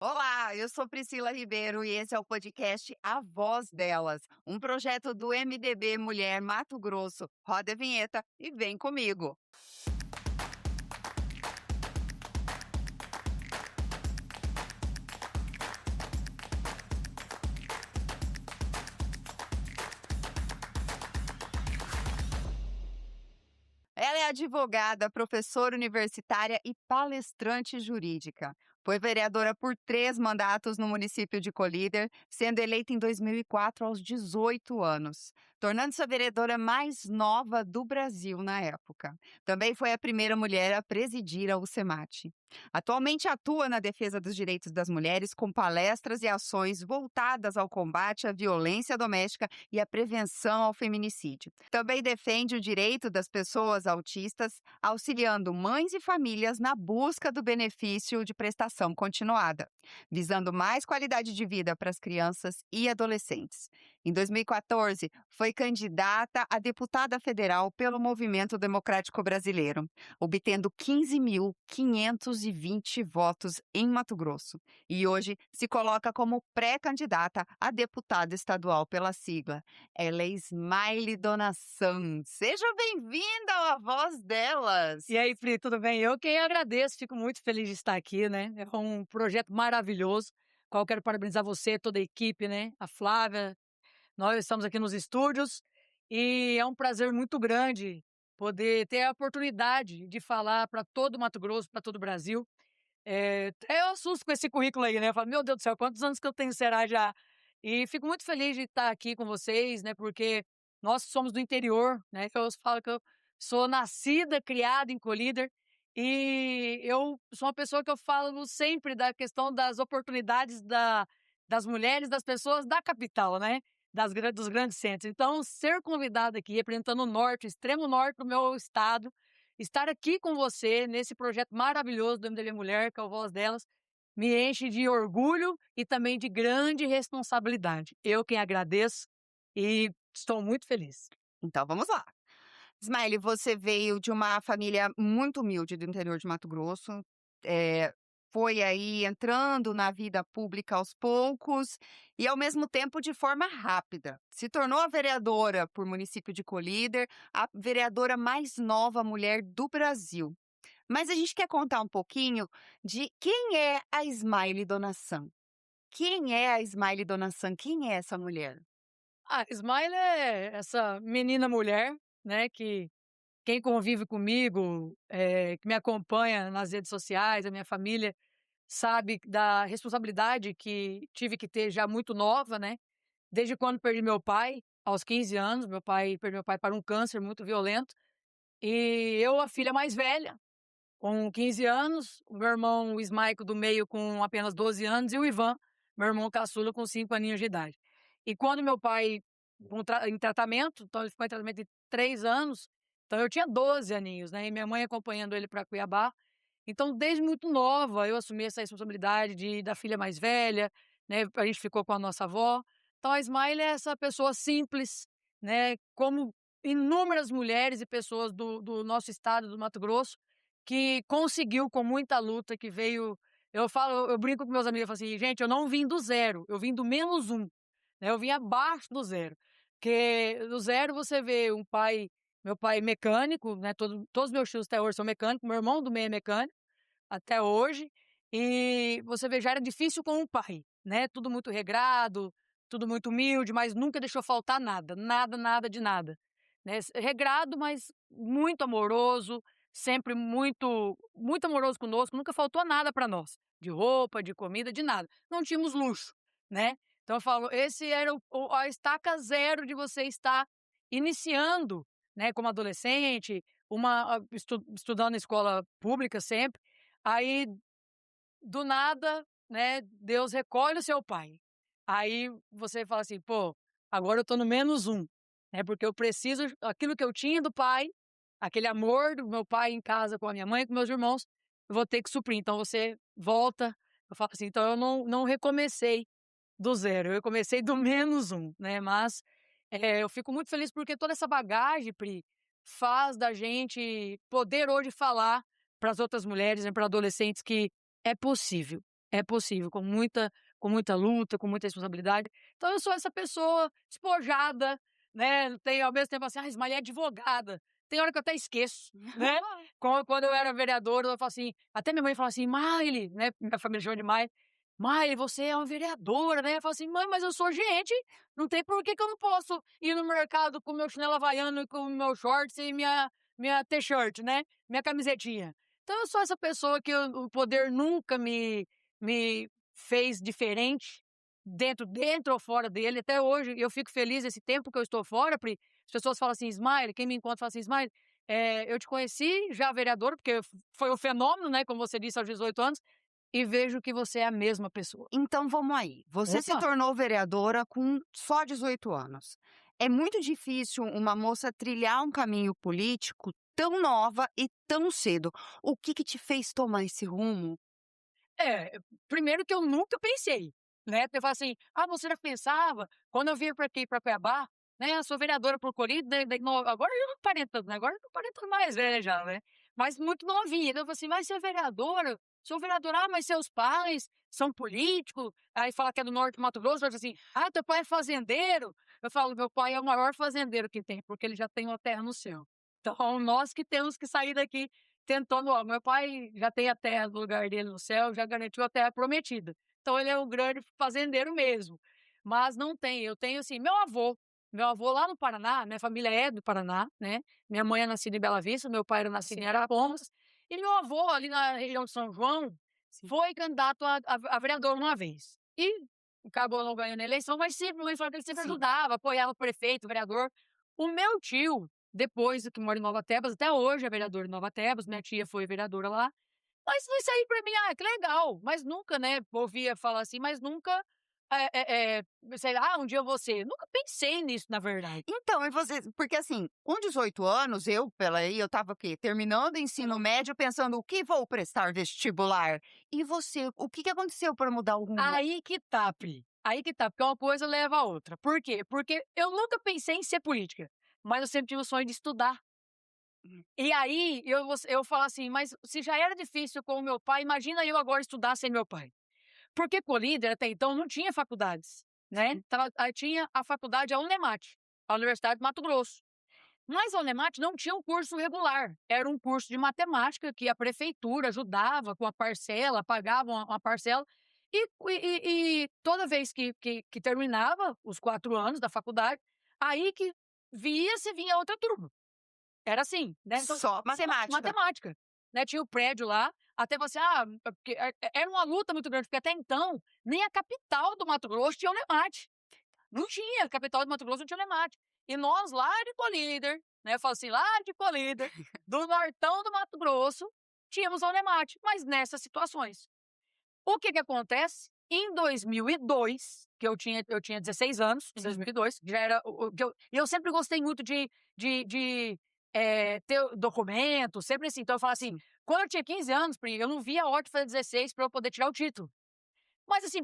Olá, eu sou Priscila Ribeiro e esse é o podcast A Voz Delas, um projeto do MDB Mulher Mato Grosso. Roda a vinheta e vem comigo. Ela é advogada, professora universitária e palestrante jurídica. Foi vereadora por 3 mandatos no município de Colíder, sendo eleita em 2004 aos 18 anos, tornando-se a vereadora mais nova do Brasil na época. Também foi a primeira mulher a presidir a UCEMAT. Atualmente atua na defesa dos direitos das mulheres com palestras e ações voltadas ao combate à violência doméstica e à prevenção ao feminicídio. Também defende o direito das pessoas autistas, auxiliando mães e famílias na busca do benefício de prestação continuada, visando mais qualidade de vida para as crianças e adolescentes. Em 2014, foi candidata a deputada federal pelo Movimento Democrático Brasileiro, obtendo 15.520 votos em Mato Grosso. E hoje se coloca como pré-candidata a deputada estadual pela sigla. Ela é Ismaile Donassan. Seja bem-vinda à Voz Delas. E aí, Pri, tudo bem? Eu quem agradeço, fico muito feliz de estar aqui, né? É um projeto maravilhoso, qual eu quero parabenizar você, toda a equipe, né? A Flávia, nós estamos aqui nos estúdios e é um prazer muito grande poder ter a oportunidade de falar para todo o Mato Grosso, para todo o Brasil. Até eu assusto com esse currículo aí, né? Eu falo, meu Deus do céu, quantos anos que eu tenho será já? E fico muito feliz de estar aqui com vocês, né? Porque nós somos do interior, né? Eu falo que eu sou nascida, criada em Colíder e eu sou uma pessoa que eu falo sempre da questão das oportunidades das mulheres, das pessoas da capital, né? Dos grandes centros. Então, ser convidada aqui, representando o norte, o extremo norte do meu estado, estar aqui com você nesse projeto maravilhoso do MDB Mulher, que é o Voz Delas, me enche de orgulho e também de grande responsabilidade. Eu quem agradeço e estou muito feliz. Então vamos lá. Ismaele, você veio de uma família muito humilde do interior de Mato Grosso, eh, foi aí entrando na vida pública aos poucos e, ao mesmo tempo, de forma rápida. Se tornou a vereadora por município de Colíder, a vereadora mais nova mulher do Brasil. Mas a gente quer contar um pouquinho de quem é a Ismaele Donassan. Quem é a Ismaele Donassan? Quem é essa mulher? A Ismael é essa menina mulher, né, que quem convive comigo, que me acompanha nas redes sociais, a minha família, sabe da responsabilidade que tive que ter já muito nova, né, desde quando perdi meu pai, aos 15 anos, perdi meu pai para um câncer muito violento, e eu, a filha mais velha, com 15 anos, o meu irmão, o Ismaico, do meio, com apenas 12 anos, e o Ivan, meu irmão caçula, com 5 aninhos de idade. E quando meu pai, em tratamento, então ele ficou em tratamento de 3 anos, então eu tinha 12 aninhos, né, e minha mãe acompanhando ele para Cuiabá. Então, desde muito nova, eu assumi essa responsabilidade da filha mais velha, né, a gente ficou com a nossa avó. Então a Ismael é essa pessoa simples, né, como inúmeras mulheres e pessoas do nosso estado, do Mato Grosso, que conseguiu com muita luta, que veio. Eu brinco com meus amigos, eu falo assim: "Gente, eu não vim do zero, eu vim do -1, né, eu vim abaixo do zero", porque do zero você vê meu pai mecânico, né, todos os meus tios até hoje são mecânicos, meu irmão do meio é mecânico, até hoje, e você vê, já era difícil com o pai, né, tudo muito regrado, tudo muito humilde, mas nunca deixou faltar nada, nada, nada de nada, né, regrado, mas muito amoroso, sempre muito amoroso conosco, nunca faltou nada para nós, de roupa, de comida, de nada, não tínhamos luxo, né. Então eu falo, esse era a estaca zero de você estar iniciando, né, como adolescente, estudando em escola pública sempre. Aí, do nada, né, Deus recolhe o seu pai. Aí você fala assim: "Pô, agora eu tô no -1, né, porque eu preciso aquilo que eu tinha do pai, aquele amor do meu pai em casa com a minha mãe, com meus irmãos, eu vou ter que suprir". Então você volta, eu falo assim, então eu não recomecei do zero, eu comecei do -1, né, mas, eu fico muito feliz porque toda essa bagagem, Pri, faz da gente poder hoje falar para as outras mulheres, né, para adolescentes, que é possível. É possível, com muita luta, com muita responsabilidade. Então eu sou essa pessoa despojada, né, tem ao mesmo tempo assim: "Ah, Ismael é advogada", tem hora que eu até esqueço, né. Quando eu era vereadora, eu falo assim até minha mãe fala assim: "Maile", né, minha família chama de Maile, "Maile, você é uma vereadora, né". Eu falo assim: "Mãe, mas eu sou gente, não tem por que que eu não posso ir no mercado com meu chinelo havaiano e com o meu shorts e minha t-shirt, né, minha camisetinha". Então eu sou essa pessoa que o poder nunca me fez diferente, dentro ou fora dele. Até hoje eu fico feliz esse tempo que eu estou fora, porque as pessoas falam assim: "Ismael", quem me encontra fala assim: "Ismael, eu te conheci já vereador, porque foi um fenômeno, né, como você disse, aos 18 anos, e vejo que você é a mesma pessoa". Então vamos aí, você se Opa! tornou vereadora com só 18 anos. É muito difícil uma moça trilhar um caminho político tão nova e tão cedo. O que que te fez tomar esse rumo? É, primeiro que eu nunca pensei, né, porque eu falo assim: "Ah, você já pensava?". Quando eu vim pra aqui, pra Cuiabá, né, sou vereadora por Corinthians, daí no agora eu não aparento tanto, né, agora eu tô aparentando mais velha já, né, mas muito novinha. Então eu falo assim: "Mas você é vereadora? Sou vereadora". "Ah, mas seus pais são políticos?". Aí fala que é do norte do Mato Grosso, eu falo assim: "Ah, teu pai é fazendeiro?". Eu falo: "Meu pai é o maior fazendeiro que tem, porque ele já tem uma terra no céu". Então nós que temos que sair daqui tentando, ó, meu pai já tem a terra do lugar dele no céu, já garantiu a terra prometida. Então ele é um grande fazendeiro mesmo. Mas não tem, eu tenho assim, meu avô lá no Paraná, minha família é do Paraná, né? Minha mãe é nascida em Bela Vista, meu pai era nascido em Arapongas, e meu avô ali na região de São João Sim. foi candidato a vereador uma vez. E acabou não ganhando a eleição, mas sempre, mas ele sempre Sim. ajudava, apoiava o prefeito, o vereador. O meu tio, depois que mora em Nova Tebas, até hoje é vereador em Nova Tebas, minha tia foi vereadora lá, mas isso aí pra mim, que legal, mas nunca, né, ouvia falar assim, mas nunca, sei lá, um dia eu vou ser, nunca pensei nisso na verdade. Então, e você porque assim, com 18 anos, eu pela aí, eu estava o quê? Terminando o ensino médio pensando: "O que vou prestar vestibular?". E você, o que que aconteceu para mudar o rumo? Aí que tá, Pri, aí que tá, porque uma coisa leva a outra. Por quê? Porque eu nunca pensei em ser política, mas eu sempre tive o sonho de estudar. Hum, E aí eu falo assim: "Mas se já era difícil com o meu pai, imagina eu agora estudar sem meu pai". Porque Colíder até então não tinha faculdades, né, sim. aí tinha a faculdade, a Unemate, a Universidade do Mato Grosso. Mas a Unemate não tinha um curso regular, era um curso de matemática que a prefeitura ajudava com a parcela, pagava uma parcela, e toda vez que terminava os 4 anos da faculdade, aí que via se vinha outra turma. Era assim, né, então Só só matemática. matemática, né, tinha o prédio lá, até você porque era uma luta muito grande, porque até então, nem a capital do Mato Grosso tinha Unemate, não tinha, a capital do Mato Grosso não tinha Unemate. E nós lá de Colíder, né, eu falo assim, lá de Colíder, do nortão do Mato Grosso, tínhamos a Unemate, mas nessas situações. O que que acontece? Em 2002, que eu tinha 16 anos, em 2002, que já era o que eu sempre gostei muito de ter documento, sempre assim. Então eu falo assim, Sim. quando eu tinha 15 anos, Pri, eu não via a hora de fazer 16 para eu poder tirar o título. Mas assim,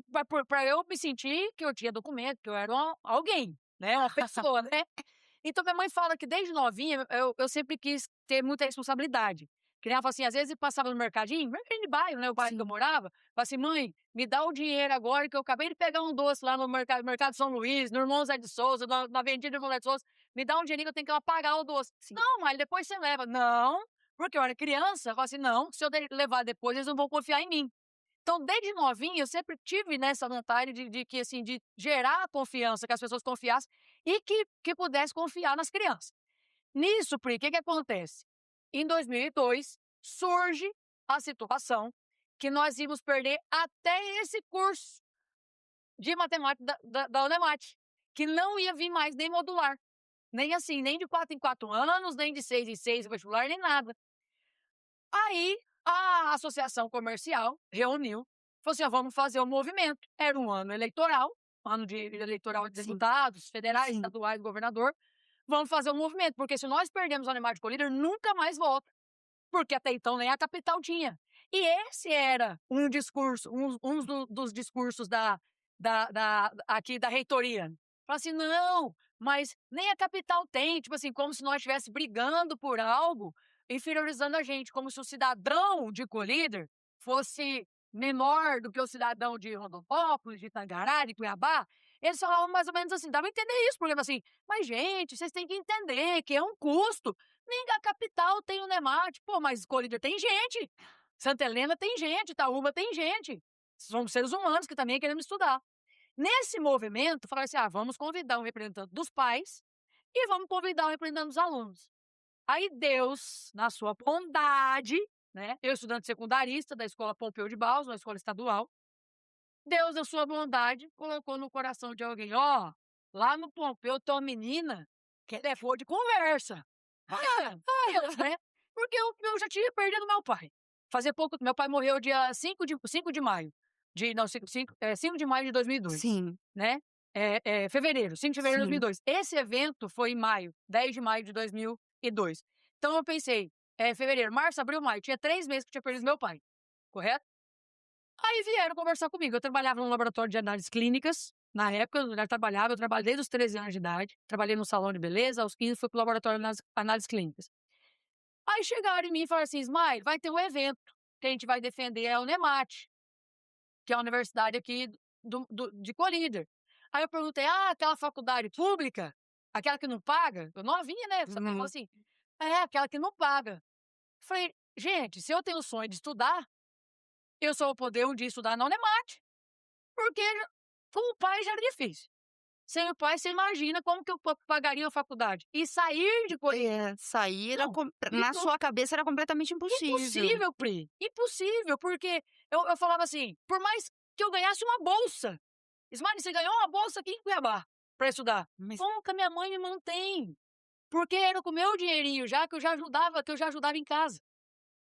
pra eu me sentir que eu tinha documento, que eu era alguém, né, uma pessoa, né. Então minha mãe fala que desde novinha eu sempre quis ter muita responsabilidade. Que nem ela fala assim, às vezes eu passava no mercadinho de bairro, né, o bairro que eu Sim. morava, falava assim: "Mãe, me dá o dinheiro agora que eu acabei de pegar um doce lá no mercado São Luís, no Irmão Zé de Souza, na vendinha do Irmão Zé de Souza, me dá um dinheirinho que eu tenho que ir lá pagar o doce". Sim. "Não, mãe, depois você leva". "Não", porque eu era criança, eu falava assim: "Não, se eu levar depois eles não vão confiar em mim". Então, desde novinha, eu sempre tive nessa vontade de que, assim, de gerar a confiança, que as pessoas confiassem e que pudesse confiar nas crianças. Nisso, Pri, o que que acontece? Em 2002, surge a situação que nós íamos perder até esse curso de matemática da Unemate, que não ia vir mais nem modular, nem assim, nem de 4 em 4 anos, nem de 6 em 6 vestibular, nem nada. Aí a associação comercial reuniu, falou assim: "Ó, vamos fazer um movimento". Era um ano eleitoral, ano de eleitoral de Sim. deputados federais, Sim. estaduais, governador. Vamos fazer um movimento, porque se nós perdemos o Animal de Colíder, nunca mais volta, porque até então nem a capital tinha. E esse era um discurso, dos discursos da aqui da reitoria. Fala assim: "Não, mas nem a capital tem", tipo assim, como se nós estivesse brigando por algo, inferiorizando a gente, como se o cidadão de Colíder fosse menor do que o cidadão de Rondonópolis, de Tangará, de Cuiabá, eles falavam mais ou menos assim, dava a entender isso, porque assim, mas gente, vocês têm que entender que é um custo. Nem a capital tem o NEMAT, pô, mas Colíder tem gente, Santa Helena tem gente, Itaúba tem gente. Somos seres humanos que também queremos estudar. Nesse movimento, falaram assim, vamos convidar um representante dos pais e vamos convidar um representante dos alunos. Aí Deus, na sua bondade, né? Eu, estudante secundarista da escola Pompeu de Barros, uma escola estadual, Deus, na sua bondade, colocou no coração de alguém, lá no Pompeu tem uma menina que ela é boa de conversa. Deus, né? Porque eu já tinha perdido meu pai. Fazia pouco, meu pai morreu dia 5 de maio, não, 5 de maio de 2002, Sim, né? Fevereiro, 5 de fevereiro de sim. 2002. Esse evento foi em maio, 10 de maio de 2002. Então eu pensei, fevereiro, março, abril, maio, tinha 3 meses que eu tinha perdido meu pai, correto? Aí vieram conversar comigo. Eu trabalhava num laboratório de análises clínicas. Na época, eu já trabalhava, eu trabalhei desde os 13 anos de idade. Trabalhei no salão de beleza, aos 15 fui pro laboratório de análises clínicas. Aí chegaram em mim e falaram assim, Ismael, vai ter um evento que a gente vai defender a Unemat, que é a universidade aqui de Colíder. Aí eu perguntei, aquela faculdade pública, aquela que não paga? Eu novinha, né? Só que falou Uhum. assim, aquela que não paga. Falei, gente, se eu tenho o sonho de estudar, eu só vou poder um dia estudar na Unemat. Porque com o pai já era difícil. Sem o pai, você imagina como que eu pagaria a faculdade. E sair de Colíder. Sair era Não, na sua cabeça era completamente impossível. impossível, Pri. Impossível, porque eu falava assim, por mais que eu ganhasse uma bolsa. Ismari, você ganhou uma bolsa aqui em Cuiabá para estudar. Mas Como que a minha mãe me mantém? Porque era com o meu dinheirinho já que eu já ajudava em casa.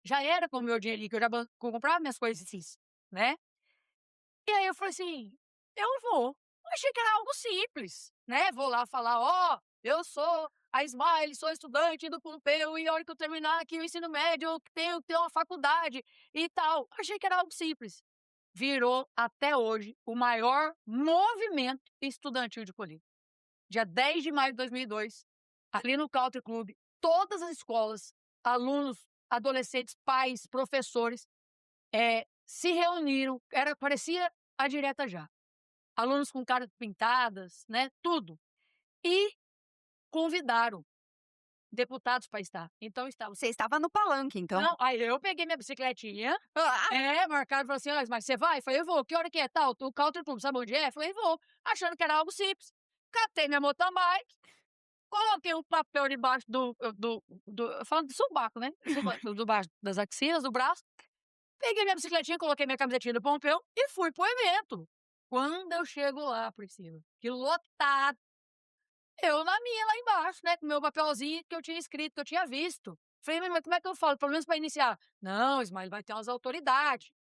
Já era com o meu dinheirinho que eu já comprava minhas coisas, né? E aí eu falei assim, eu vou. Eu achei que era algo simples, né? Vou lá falar, eu sou a Smile, sou estudante do Pompeu e a hora que eu terminar aqui o ensino médio, eu tenho que ter uma faculdade e tal. Achei que era algo simples. Virou, até hoje, o maior movimento estudantil de Colíder. Dia 10 de maio de 2002, ali no Country Club, todas as escolas, alunos, adolescentes, pais, professores, se reuniram, parecia a direta já. Alunos com caras pintadas, né, tudo. E convidaram deputados para estar. Então estavam. você estava no palanque, então? Não, aí eu peguei minha bicicletinha, Ah! marcaram e falaram assim: mas você vai? Eu falei, eu vou. Que hora que é tal? O Country Club, sabe onde é? Eu falei, vou. Achando que era algo simples. Catei minha mountain bike, coloquei um papel debaixo falando do subaco, né? Debaixo das axilas, do braço. Peguei minha bicicletinha, coloquei minha camisetinha do Pompeu e fui pro evento. Quando eu chego lá, Priscila, que lotado, eu na minha lá embaixo, né, com meu papelzinho que eu tinha escrito, que eu tinha visto. Falei, mas como é que eu falo? Pelo menos para iniciar. Não, Ismael, vai ter umas autoridades.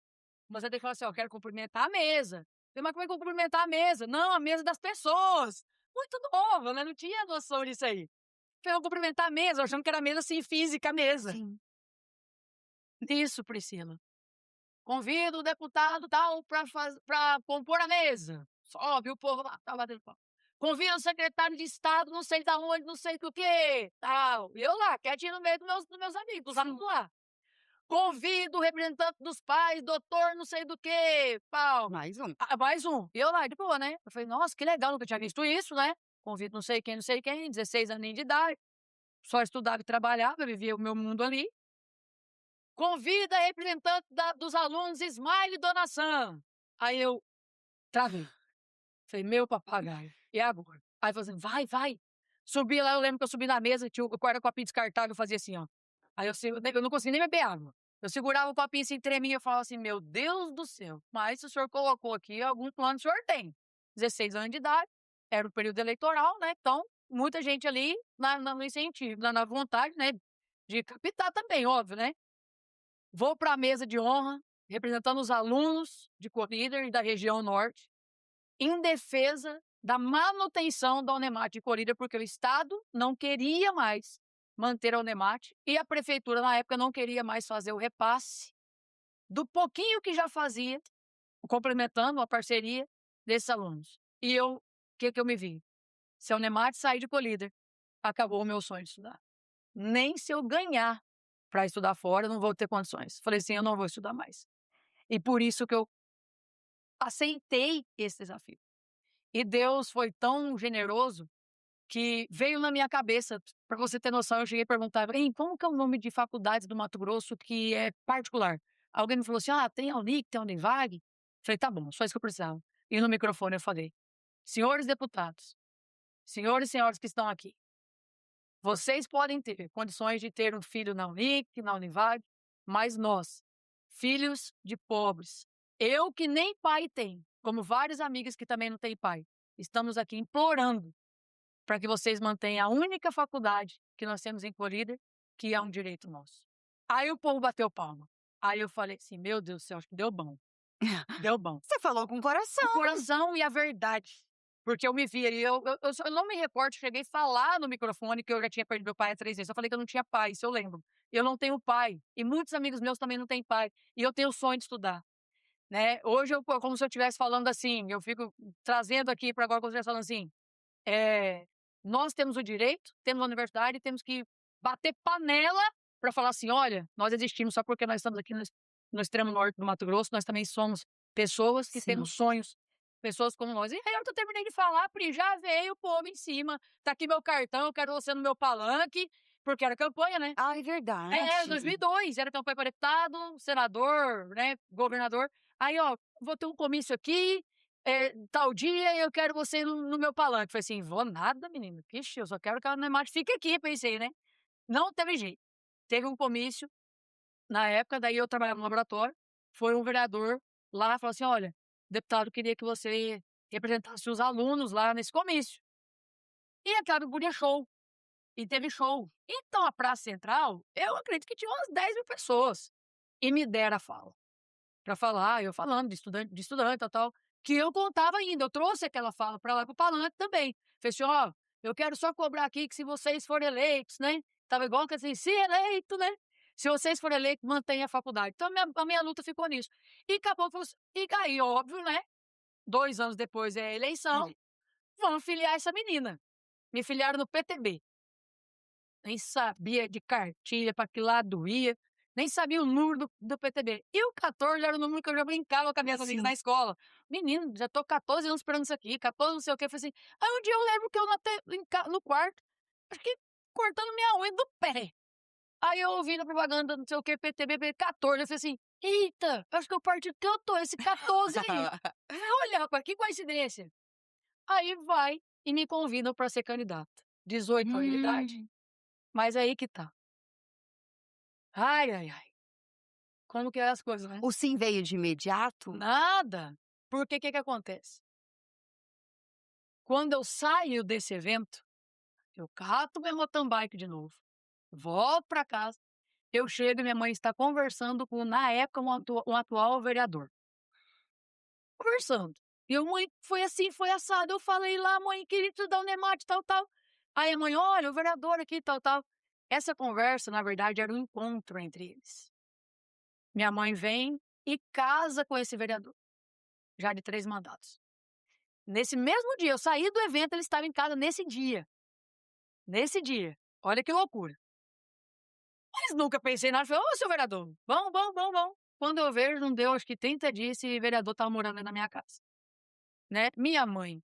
Você tem que falar assim, eu quero cumprimentar a mesa. Falei, mas como é que eu vou cumprimentar a mesa? Não, a mesa das pessoas. Muito nova, né? Não tinha noção disso aí. Falei, eu vou cumprimentar a mesa, achando que era mesa assim, física, a mesa. Sim. Isso, Priscila. Convido o deputado tal para compor a mesa. Sobe o povo lá, tá batendo palma. Convido o secretário de Estado, não sei da onde, não sei do que, tal. Eu lá, quietinho no meio dos meus amigos, dos alunos lá. Convido o representante dos pais, doutor não sei do que, pau. Mais um. Mais um. E eu lá, de boa, né? Eu falei, nossa, que legal, nunca tinha visto isso, né? Convido não sei quem, 16 aninhos de idade. Só estudava e trabalhava, vivia o meu mundo ali. Convida a representante dos alunos Ismael e Dona Sam. Aí eu travei. Falei, meu papagaio, e agora? Aí falou assim, vai. Subi lá, eu lembro que eu subi na mesa, tinha o guarda-copinho descartável, eu fazia assim, ó. Aí eu não conseguia nem beber água. Eu segurava o copinho assim, tremia, eu falava assim, meu Deus do céu, mas se o senhor colocou aqui, algum plano o senhor tem. 16 anos de idade, era o período eleitoral, né? Então, muita gente ali no incentivo, na vontade, né? De captar também, óbvio, né? Vou para a mesa de honra, representando os alunos de Colíder e da região norte, em defesa da manutenção da Unemat de Colíder, porque o Estado não queria mais manter a Unemat e a prefeitura, na época, não queria mais fazer o repasse do pouquinho que já fazia, complementando a parceria desses alunos. E o que eu me vi? Se a Unemat sair de Colíder, acabou o meu sonho de estudar. Nem se eu ganhar para estudar fora, eu não vou ter condições. Falei assim, eu não vou estudar mais. E por isso que eu aceitei esse desafio. E Deus foi tão generoso que veio na minha cabeça, para você ter noção, eu cheguei a perguntar: "Hein, como que é o nome de faculdades do Mato Grosso que é particular?". Alguém me falou assim: "Ah, tem a Unic, tem a Univag". Falei: "Tá bom, só isso que eu precisava". E no microfone eu falei: "Senhores deputados, senhores e senhoras que estão aqui, vocês podem ter condições de ter um filho na Unic, na Univag, mas nós, filhos de pobres, eu que nem pai tenho, como várias amigas que também não têm pai, estamos aqui implorando para que vocês mantenham a única faculdade que nós temos em Colíder, que é um direito nosso". Aí o povo bateu palma. Aí eu falei assim: "Meu Deus do céu, acho que deu bom, deu bom". Você falou com O coração. coração e a verdade, porque eu me vi ali, eu não me recordo, cheguei a falar no microfone que eu já tinha perdido meu pai há 3 vezes, eu falei que eu não tinha pai, isso eu lembro. Eu não tenho pai, e muitos amigos meus também não têm pai, e eu tenho o sonho de estudar, né. Hoje eu como se eu estivesse falando assim, eu fico trazendo aqui para agora como se eu estivesse falando assim, nós temos o direito, temos a universidade e temos que bater panela para falar assim: "Olha, nós existimos só porque nós estamos aqui no extremo norte do Mato Grosso, nós também somos pessoas que temos Sim. sonhos, pessoas como nós". E aí, a hora que eu terminei de falar, Pri, já veio o povo em cima: "Tá aqui meu cartão, eu quero você no meu palanque", porque era campanha, né. Ah, é verdade. É, 2002, era campanha para deputado, senador, né, governador. Aí: "Ó, vou ter um comício aqui, tal dia e eu quero você no meu palanque". Falei assim: "Vou nada menino, ixi, eu só quero que a Neymar fique aqui", pensei, né. Não teve jeito. Teve um comício, na época, daí eu trabalhava no laboratório, foi um vereador lá, falou assim: "Olha, deputado queria que você representasse os alunos lá nesse comício". E é claro, guria show. E teve show. Então a praça central, eu acredito que tinha umas 10.000 pessoas. E me deram a fala, pra falar, eu falando de estudante, tal, tal, que eu contava ainda, eu trouxe aquela fala pra lá para o palanque também. Falei assim: "Ó, eu quero só cobrar aqui que se vocês forem eleitos, né", estava igual que assim: "Se eleito, né, se vocês forem eleitos, mantenha a faculdade". Então a minha luta ficou nisso. E acabou que falou assim e aí óbvio, né, 2 anos depois é a eleição, vamos filiar essa menina. Me filiaram no PTB. Nem sabia de cartilha, para que lado ia, nem sabia o número do PTB. E o 14 era o número que eu já brincava com as minhas amigas Sim. na escola. "Menino, já tô 14 anos esperando isso aqui, 14 não sei o quê", eu falei assim aí um dia eu lembro que eu na te em ca no quarto, acho que cortando minha unha do pé. Aí eu ouvi na propaganda, não sei o quê, PTB 14, eu falei assim: "Eita, acho que é o partido que eu tô, esse 14 aí". Olha, rapaz, que coincidência. Aí vai e me convidam para ser candidata. 18 anos de idade. Hum. Mas aí que tá. Ai, ai, ai, como que é as coisas, né. O sim veio de imediato? Nada, porque que acontece, quando eu saio desse evento, eu cato meu mountain bike de novo, volto pra casa, eu chego e minha mãe está conversando com, na época, um atual vereador. Conversando. E eu: "Mãe, foi assim, foi assado", eu falei lá: "Mãe, queria estudar o Nemate, tal, tal". Aí a mãe: "Olha, o vereador aqui, tal, tal". Essa conversa, na verdade, era um encontro entre eles. Minha mãe vem e casa com esse vereador. Já de 3 mandatos. Nesse mesmo dia, eu saí do evento, ele estava em casa nesse dia. Nesse dia. Olha que loucura. Mas nunca pensei nada, falei: "Ô, seu vereador, vamos, vamos, vamos, vamos". Quando eu vejo, não deu acho que 30 dias, esse vereador estava morando na minha casa, né. Minha mãe,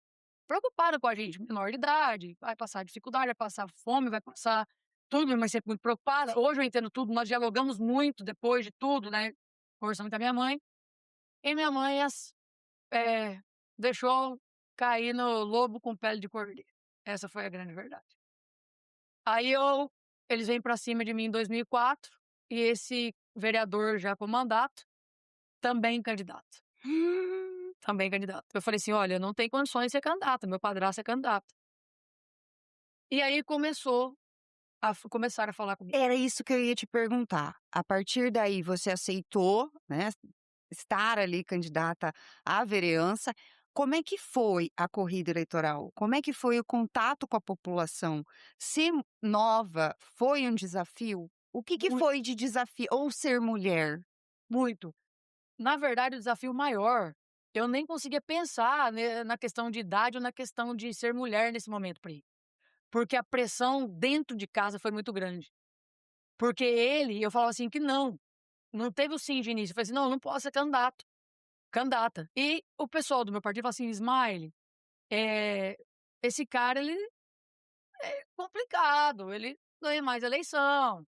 preocupada com a gente, menor de idade, vai passar dificuldade, vai passar fome, vai passar tudo, minha mãe sempre muito preocupada. Hoje eu entendo tudo, nós dialogamos muito depois de tudo, né, conversamos com a minha mãe. E minha mãe Eh, deixou cair no lobo com pele de cordeiro. Essa foi a grande verdade. Aí eles vêm pra cima de mim em 2004, e esse vereador já com mandato, também candidato, Hum. também candidato. Eu falei assim: "Olha, não tem condições de ser candidato, meu padrasto é candidato". E aí começaram a falar comigo. Era isso que eu ia te perguntar. A partir daí você aceitou, né, estar ali candidata à vereança. Como é que foi a corrida eleitoral? Como é que foi o contato com a população? Ser nova foi um desafio? O que Mui foi de desafio ou ser mulher? Muito. Na verdade, o desafio maior, eu nem conseguia pensar, né, na questão de idade ou na questão de ser mulher nesse momento, Pri. Porque a pressão dentro de casa foi muito grande. Porque eu falava assim que não. não teve o sim de início. Eu falei assim: "Não, eu não posso ser candidata". E o pessoal do meu partido falou assim: "Smile, eh, esse cara ele é complicado, ele ganha mais eleição".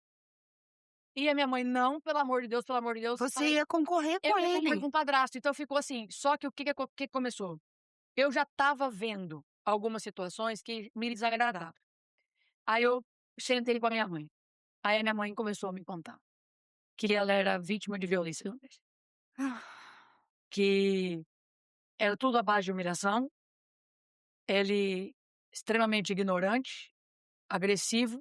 E a minha mãe: "Não, pelo amor de Deus". Você Aí ia concorrer eu com ia concorrer ele. com o padrasto, então ficou assim. Só que o que começou? Eu já estava vendo algumas situações que me desagradavam. Aí eu sentei com a minha mãe. Aí a minha mãe começou a me contar que ela era vítima de violência doméstica, Ah, que era tudo à base de humilhação, ele extremamente ignorante, agressivo.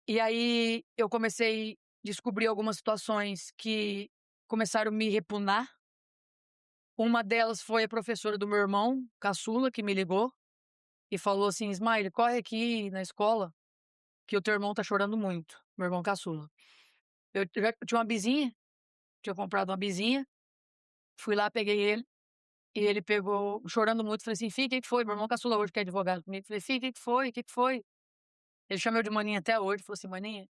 E aí eu comecei a descobrir algumas situações que começaram a me repugnar. Uma delas foi a professora do meu irmão caçula que me ligou e falou assim: "Smile, corre aqui na escola que o teu irmão tá chorando muito", meu irmão caçula. Eu tinha uma vizinha, tinha comprado uma vizinha, fui lá, peguei ele, e ele pegou chorando muito, falei assim: "Filho, o que que foi?", meu irmão caçula hoje que é advogado comigo, falei: "Filho, o que que foi? O que que foi?". Ele chama eu de maninha até hoje, falou assim: "Maninha,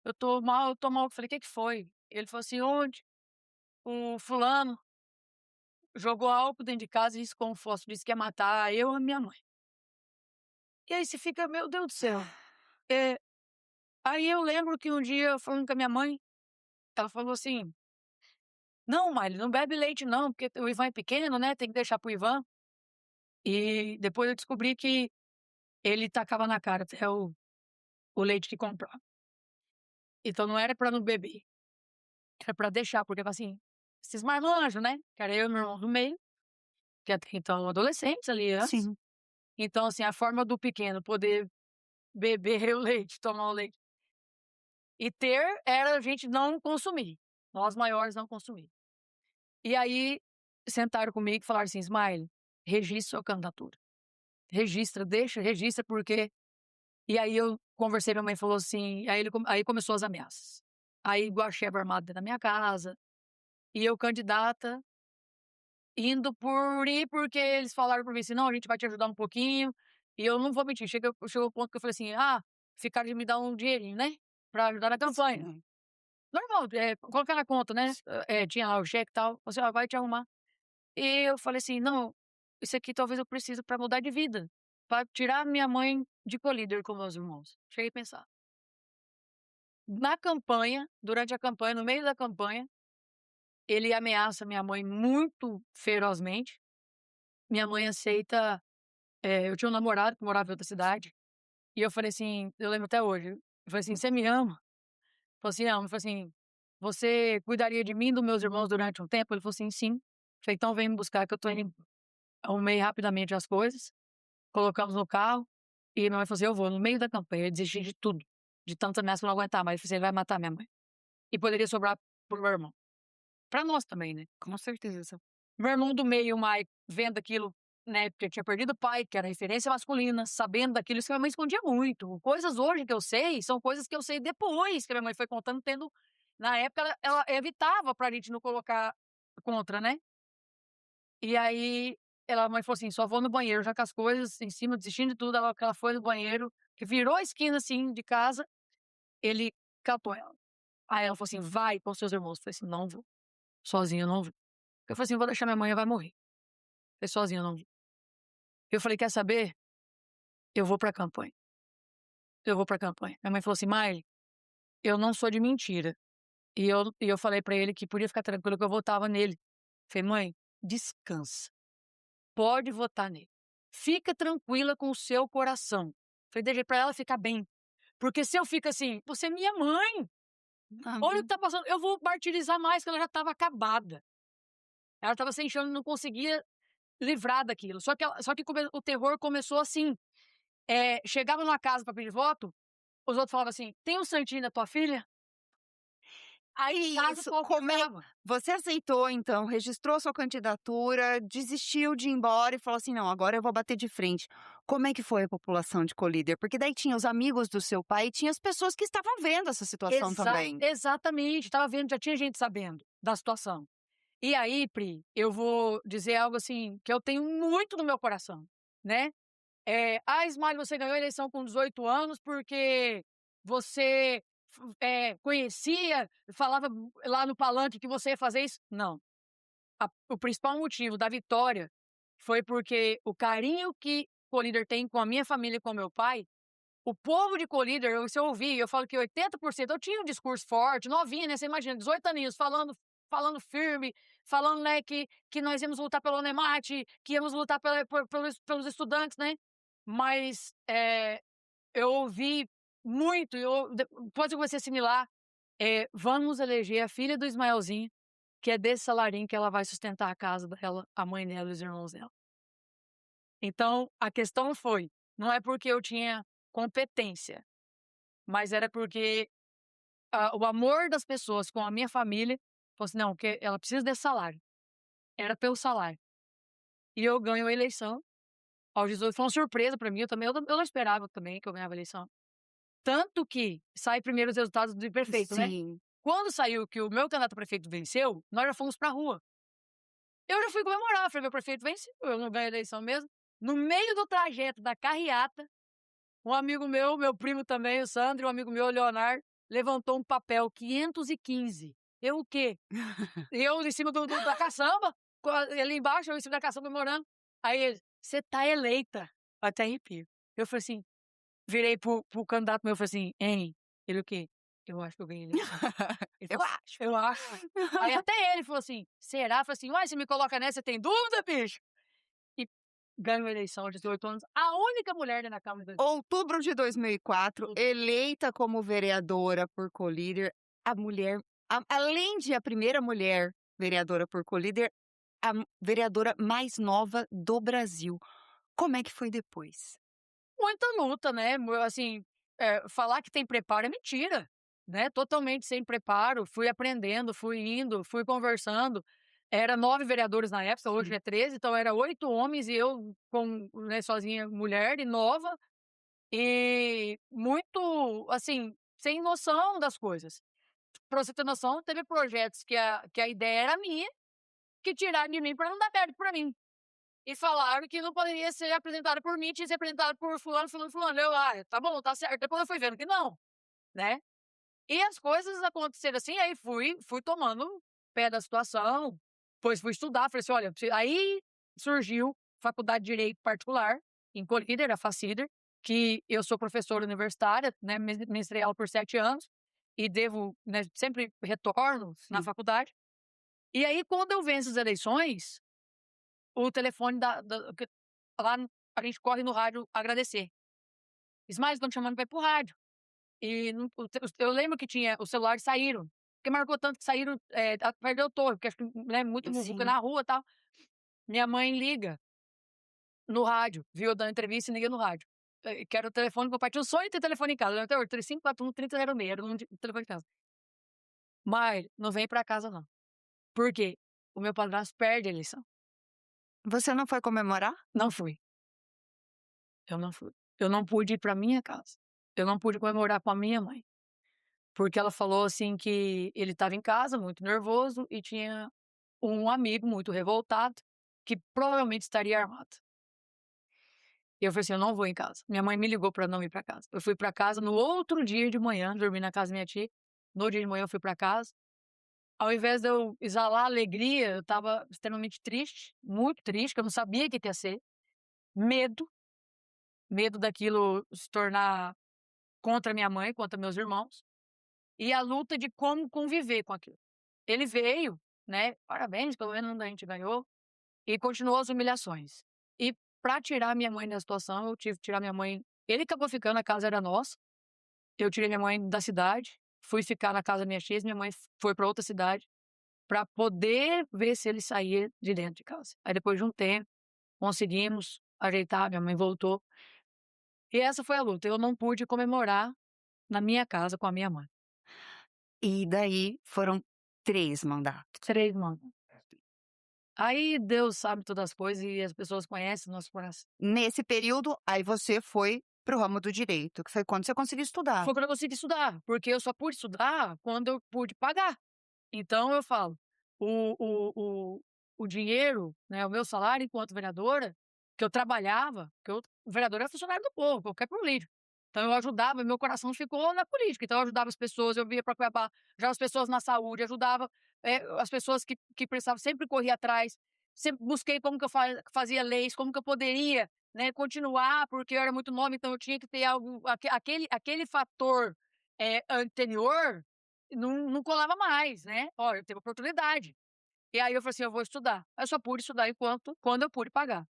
eu tô mal". Eu falei: "O que que foi?". Ele falou assim: "Onde? O fulano jogou álcool dentro de casa e riscou um fósforo, disse que ia matar eu e a minha mãe". E aí você fica: "Meu Deus do céu". Eh, Aí eu lembro que um dia falando com a minha mãe, ela falou assim: "Não, Miley, não bebe leite não, porque o Ivan é pequeno, né, tem que deixar para o Ivan". E depois eu descobri que ele tacava na cara até o leite que comprava. Então não era pra não beber, era pra deixar, porque assim, esses marmanjos, né, que era eu e meu irmão do meio, que até então adolescentes ali antes. sim. Então assim, a forma do pequeno poder beber o leite, tomar o leite e ter, era a gente não consumir, nós maiores não consumir. E aí sentaram comigo e falaram assim: "Smile, registra sua candidatura. Registra, deixa, registra porque". E aí eu conversei, minha mãe falou assim, aí começou as ameaças. Aí guarda armado dentro da minha casa, e eu candidata, indo por ir, porque eles falaram pra mim assim: "Não, a gente vai te ajudar um pouquinho", e eu não vou mentir, chegou o ponto que eu falei assim: "Ah, ficaram de me dar um dinheirinho, né, pra ajudar na campanha". Sim. Normal, colocar na conta, né, tinha lá o cheque e tal, falou assim: "Ó, vai te arrumar". E eu falei assim: "Não, isso aqui talvez eu precise pra mudar de vida, pra tirar minha mãe de colíder com meus irmãos". Cheguei a pensar. Na campanha, durante a campanha, no meio da campanha, ele ameaça minha mãe muito ferozmente. Minha mãe aceita, eu tinha um namorado que morava em outra cidade, e eu falei assim, eu lembro até hoje, eu falei assim: "Você me ama?". Ele falou assim: "Amo". Eu falei assim: "Você cuidaria de mim e dos meus irmãos durante um tempo?". Ele falou assim: "Sim". Eu falei: "Então vem me buscar que eu tô indo". Arrumei rapidamente as coisas, colocamos no carro, e minha mãe falou assim: "Eu vou". No meio da campanha, eu desisti de tudo, de tanta ameaça que eu não aguentava mais. Eu falei assim: "Ele vai matar minha mãe". E poderia sobrar para o meu irmão. Pra nós também, né. Com certeza. Meu irmão do meio, o Mike, vendo aquilo, né, porque tinha perdido o pai, que era referência masculina, sabendo daquilo, isso que a minha mãe escondia muito. Coisas hoje que eu sei, são coisas que eu sei depois, que a minha mãe foi contando, tendo na época ela evitava pra gente não colocar contra, né. E aí, a mãe falou assim: "Só vou no banheiro", já com as coisas em cima, desistindo de tudo, ela foi no banheiro, que virou a esquina, assim, de casa, ele catou ela. Aí ela falou assim: "Vai com seus irmãos". Eu falei assim: "Não vou, sozinha eu não vou". Eu falei assim: "Vou deixar minha mãe, ela vai morrer". Falei: "Sozinha eu não vou". Eu falei: "Quer saber? Eu vou pra campanha, eu vou pra campanha". Minha mãe falou assim: "Miley, eu não sou de mentira". E eu falei pra ele que podia ficar tranquilo que eu votava nele. Falei: "Mãe, descansa, pode votar nele. Fica tranquila com o seu coração". Falei desse pra ela ficar bem, porque se eu fico assim: "Você é minha mãe, olha o que Uhum. tá passando", eu vou martirizar mais, que ela já estava acabada. Ela estava sem chão e não conseguia livrar daquilo. Só que o terror começou assim. Chegava numa casa pra pedir voto, os outros falavam assim: "Tem um santinho da tua filha?". Aí Casa o isso, pau como é quebrava. você aceitou então, registrou sua candidatura, desistiu de ir embora e falou assim: "Não, agora eu vou bater de frente". Como é que foi a população de Colíder? Porque daí tinha os amigos do seu pai e tinha as pessoas que estavam vendo essa situação também. Exatamente, estava vendo, já tinha gente sabendo da situação. E aí, Pri, eu vou dizer algo assim, que eu tenho muito no meu coração, né. "Ah, Ismael, você ganhou a eleição com 18 anos porque você conhecia, falava lá no palanque que você ia fazer isso. Não. O principal motivo da vitória foi porque o carinho que Colíder tem com a minha família e com meu pai, o povo de Colíder, se eu ouvir, eu falo que 80%, eu tinha um discurso forte, novinha, né, você imagina, 18 aninhos, falando firme, falando, né, que nós íamos lutar pelo Unemate, que íamos lutar pelos estudantes, né, mas, eu ouvi muito, depois eu comecei a assimilar, vamos eleger a filha do Ismaelzinho, que é desse salarinho que ela vai sustentar a casa dela, a mãe dela e os irmãos dela. Então, a questão foi, não é porque eu tinha competência, mas era porque o amor das pessoas com a minha família, falou assim: "Não, que ela precisa desse salário", era pelo salário. E eu ganho a eleição aos 18, foi uma surpresa pra mim, eu não esperava também que eu ganhava a eleição. Tanto que sai primeiro os resultados do prefeito, né. Sim. Quando saiu que o meu candidato a prefeito venceu, nós já fomos pra rua. Eu já fui comemorar, falei: "Meu prefeito venceu, eu não ganhei a eleição mesmo". No meio do trajeto da carreata, um amigo meu primo também, o Sandro, e um amigo meu, o Leonardo, levantou um papel 515. Eu o quê? Eu em cima da caçamba, ele embaixo, eu em cima da caçamba comemorando. Aí ele: "Você tá eleita". Até arrepio. Eu falei assim, virei pro candidato meu, eu falei assim: "Hein?" Ele: "O quê?" "Eu acho que eu ganhei a eleição". Ele Eu falou assim: acho. "Eu acho". Aí até ele falou assim: "Será?" Eu falei assim: "Uai, você me coloca nessa, você tem dúvida, bicho?" E ganho a eleição aos 18 anos, a única mulher dentro da Câmara de Outubro de 2004, Outubro. eleita como vereadora por Colíder, a mulher, além de a primeira mulher vereadora por Colíder, vereadora mais nova do Brasil. Como é que foi depois? Muita luta, né, assim, falar que tem preparo é mentira, né, totalmente sem preparo, fui aprendendo, fui indo, fui conversando. Era 9 vereadores na época, hoje Sim. é 13, então era 8 homens e eu né, sozinha mulher e nova, e muito, assim, sem noção das coisas. Pra você ter noção, teve projetos que a ideia era minha, que tiraram de mim para não dar mérito para mim. E falaram que não poderia ser apresentada por mim, tinha que ser apresentada por fulano, fulano, fulano. Eu: "Ah, tá bom, tá certo". Depois eu fui vendo que não, né. E as coisas aconteceram assim, aí fui tomando pé da situação, depois fui estudar, falei assim: "Olha, aí surgiu faculdade de direito particular, em Colíder, a Facíder, que eu sou professora universitária, né, ministrei aula por 7 anos, e devo, né, sempre retorno na Sim. faculdade. E aí quando eu venço as eleições, o telefone lá a gente corre no rádio agradecer. "Ismael, estão te chamando pra ir para o rádio". E não eu lembro que tinha os celulares saíram, porque marcou tanto que saíram, perdeu o torre, porque acho que, né, muito muvuca Sim. na rua, e tal. Minha mãe liga no rádio, viu eu dando entrevista e liga no rádio. Que era o telefone, meu pai tinha um sonho de ter telefone em casa, até hoje, 3541 3006, era o número de telefone em casa. "Mãe, não vem pra casa não". Por quê? O meu padrasto perde a eleição. Você não foi comemorar? Não fui, eu não fui. Eu não pude ir pra minha casa. Eu não pude comemorar com a minha mãe. Porque ela falou, assim, que ele estava em casa muito nervoso e tinha um amigo muito revoltado, que provavelmente estaria armado. E eu falei assim: "Eu não vou em casa". Minha mãe me ligou para não ir para casa. Eu fui para casa no outro dia de manhã, dormi na casa da minha tia. No dia de manhã eu fui para casa. Ao invés de eu exalar alegria, eu estava extremamente triste, muito triste, que eu não sabia o que que ia ser. Medo, medo daquilo se tornar contra minha mãe, contra meus irmãos, e a luta de como conviver com aquilo. Ele veio, né, parabéns, pelo menos a gente ganhou, e continuou as humilhações. E pra tirar minha mãe da situação, eu tive que tirar minha mãe, ele acabou ficando, a casa era nossa, eu tirei minha mãe da cidade, fui ficar na casa da minha tia, minha mãe foi pra outra cidade, pra poder ver se ele saía de dentro de casa. Aí depois de um tempo, conseguimos ajeitar, minha mãe voltou, e essa foi a luta, eu não pude comemorar na minha casa com a minha mãe. E daí foram 3 mandatos. 3 mãos. Aí Deus sabe todas as coisas e as pessoas conhecem o nosso coração. Nesse período, aí você foi para o ramo do direito, que foi quando você conseguiu estudar. Foi quando eu consegui estudar, porque eu só pude estudar quando eu pude pagar. Então eu falo, o o o o dinheiro, né, o meu salário enquanto vereadora, que eu trabalhava, que eu vereadora é funcionário do povo, qualquer político. Então eu ajudava, meu coração ficou na política, então eu ajudava as pessoas, eu via para Cuiabá, já as pessoas na saúde, ajudava, as pessoas que precisavam, sempre corri atrás, sempre busquei como que eu fazia leis, como que eu poderia, né, continuar, porque eu era muito nova, então eu tinha que ter algo, aquele fator, anterior, não colava mais, né. Olha, eu teve oportunidade. E aí eu falei assim: "Eu vou estudar". Eu só pude estudar quando eu pude pagar.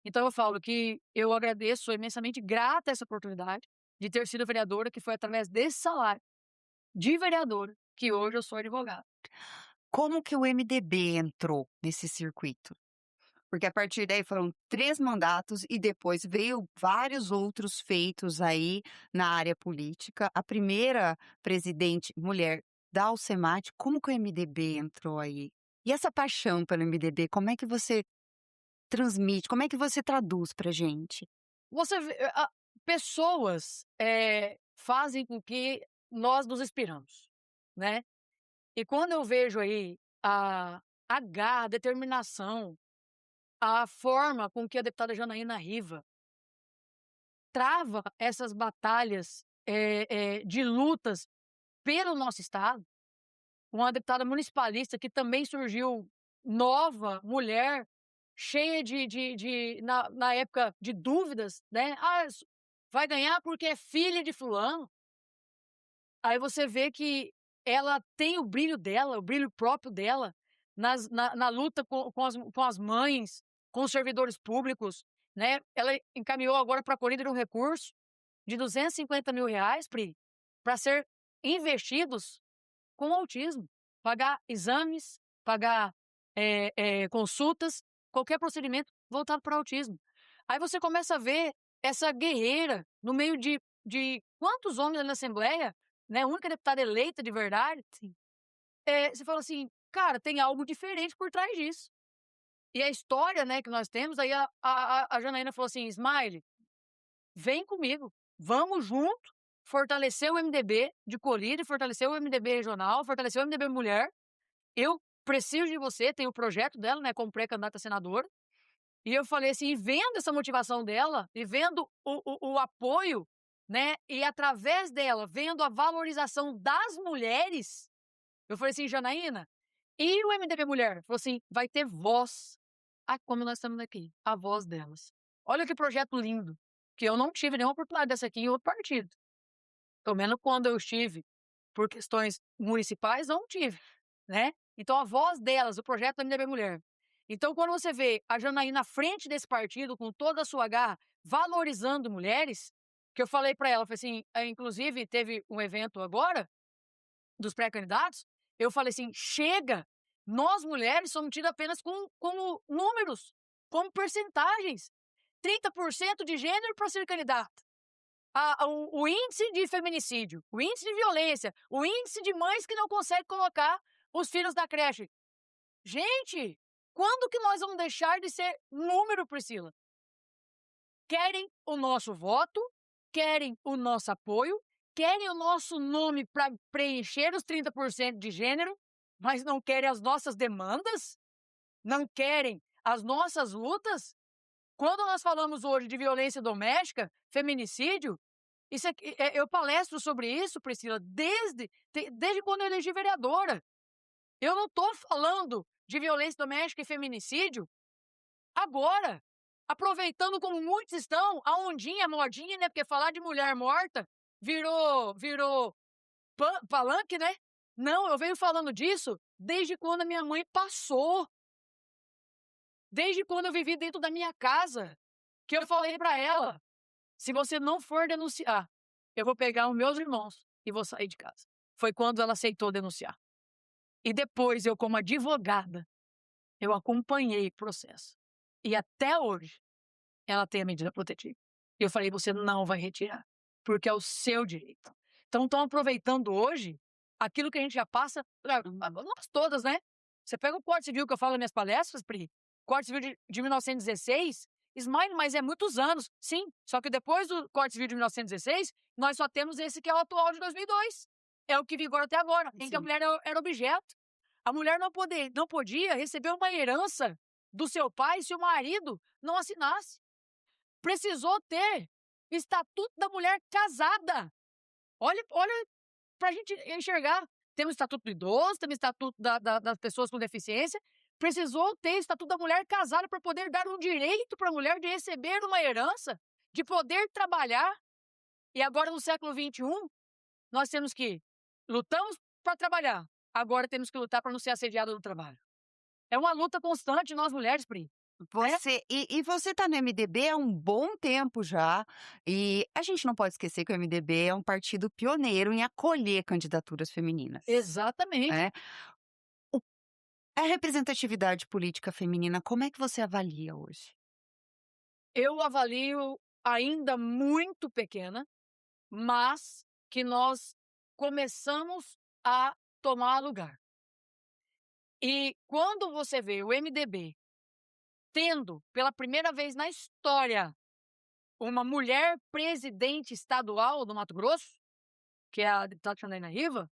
Então eu falo que eu agradeço, sou imensamente grata a essa oportunidade de ter sido vereadora, que foi através desse salário de vereadora que hoje eu sou advogada. Como que o MDB entrou nesse circuito? Porque a partir daí foram 3 mandatos e depois veio vários outros feitos aí na área política. A primeira presidente mulher da Alcemate, como que o MDB entrou aí? E essa paixão pelo MDB, como é que você transmite, como é que você traduz pra gente? Você vê, pessoas, fazem com que nós nos inspiramos, né. E quando eu vejo aí a garra, a determinação, a forma com que a deputada Janaína Riva trava essas batalhas, de lutas pelo nosso estado, uma deputada municipalista que também surgiu nova, mulher, cheia de na época de dúvidas, né, "Ah, vai ganhar porque é filha de fulano". Aí você vê que ela tem o brilho dela, o brilho próprio dela, na luta com as mães, com os servidores públicos, né. Ela encaminhou agora para a Colíder um recurso de R$ 250.000, Pri, para ser investidos com autismo, pagar exames, pagar, consultas, qualquer procedimento voltado para autismo. Aí você começa a ver essa guerreira no meio de quantos homens na Assembleia, né, a única deputada eleita de verdade, Sim. você fala assim: "Cara, tem algo diferente por trás disso". E a história, né, que nós temos, aí a Janaína falou assim: "Smile, vem comigo, vamos junto fortalecer o MDB de Colíder, fortalecer o MDB regional, fortalecer o MDB mulher. Eu preciso de você", tem o projeto dela, né, como pré-candidata a senadora. E eu falei assim, e vendo essa motivação dela, e vendo o apoio, né, e através dela, vendo a valorização das mulheres, eu falei assim: "Janaína, e o MDB mulher?". Falou assim: "Vai ter voz". Ah, como nós estamos aqui, a voz delas. Olha que projeto lindo, que eu não tive nenhuma oportunidade dessa aqui em outro partido. Pelo menos quando eu estive por questões municipais, não tive, né. Então a voz delas, o projeto da MDB Mulher. Então quando você vê a Janaína à frente desse partido, com toda a sua garra, valorizando mulheres, que eu falei para ela, falei assim, inclusive teve um evento agora, dos pré-candidatos, eu falei assim: "Chega, nós mulheres somos tidas apenas como números, como percentagens, 30% de gênero para ser candidata. O índice de feminicídio, o índice de violência, o índice de mães que não conseguem colocar os filhos na creche. Gente, quando que nós vamos deixar de ser número, Priscila? Querem o nosso voto, querem o nosso apoio, querem o nosso nome para preencher os 30% de gênero, mas não querem as nossas demandas? Não querem as nossas lutas? Quando nós falamos hoje de violência doméstica, feminicídio, isso aqui, eu palestro sobre isso, Priscila, desde quando eu elegi vereadora. Eu não estou falando de violência doméstica e feminicídio agora, aproveitando como muitos estão, a ondinha, a modinha, né, porque falar de mulher morta virou palanque, né. Não, eu venho falando disso desde quando a minha mãe passou, desde quando eu vivi dentro da minha casa, que eu falei para ela: "Se você não for denunciar, eu vou pegar os meus irmãos e vou sair de casa". Foi quando ela aceitou denunciar. E depois eu, como advogada, eu acompanhei o processo. E até hoje ela tem a medida protetiva. E eu falei: "Você não vai retirar, porque é o seu direito". Então estão aproveitando hoje aquilo que a gente já passa, nós todas, né. Você pega o Código Civil que eu falo nas minhas palestras, Pri, Código Civil de 1916, Smile, mas é muitos anos. Sim, só que depois do Código Civil de 1916, nós só temos esse que é o atual de 2002. É o que vigora até agora, em que a Sim. mulher era objeto. A mulher não podia receber uma herança do seu pai se o marido não assinasse. Precisou ter Estatuto da Mulher Casada. Olha para a gente enxergar. Temos o Estatuto do Idoso, temos o Estatuto das Pessoas com Deficiência. Precisou ter o Estatuto da Mulher Casada para poder dar um direito para a mulher de receber uma herança, de poder trabalhar. E agora, no século XXI, nós temos que lutamos para trabalhar, agora temos que lutar para não ser assediada no trabalho. É uma luta constante de nós mulheres, Pri. Você tá no MDB há um bom tempo já, e a gente não pode esquecer que o MDB é um partido pioneiro em acolher candidaturas femininas, Exatamente. né. O A representatividade política feminina, como é que você avalia hoje? Eu avalio ainda muito pequena, mas que nós começamos a tomar lugar. E quando você vê o MDB tendo, pela primeira vez na história, uma mulher presidente estadual do Mato Grosso, que é a deputada Janaína Riva,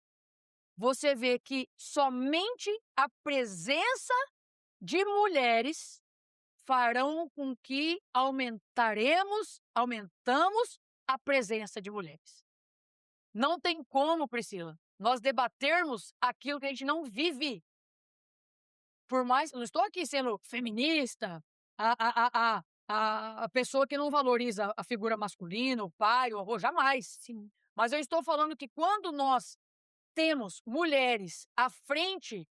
você vê que somente a presença de mulheres farão com que aumentamos a presença de mulheres. Não tem como, Priscila, nós debatermos aquilo que a gente não vive. Por mais, não estou aqui sendo feminista, a pessoa que não valoriza a figura masculina, o pai, o avô, jamais. Sim. Mas eu estou falando que quando nós temos mulheres à frente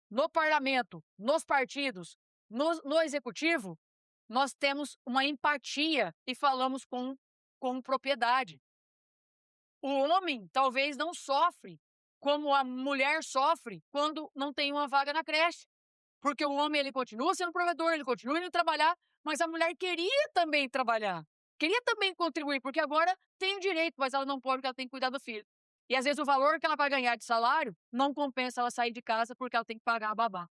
no parlamento, nos partidos, no executivo, nós temos uma empatia e falamos com propriedade. O homem talvez não sofre como a mulher sofre quando não tem uma vaga na creche. Porque o homem, ele continua sendo provedor, ele continua indo trabalhar, mas a mulher queria também trabalhar, queria também contribuir, porque agora tem o direito, mas ela não pode porque ela tem que cuidar do filho. E às vezes o valor que ela vai ganhar de salário não compensa ela sair de casa porque ela tem que pagar a babá.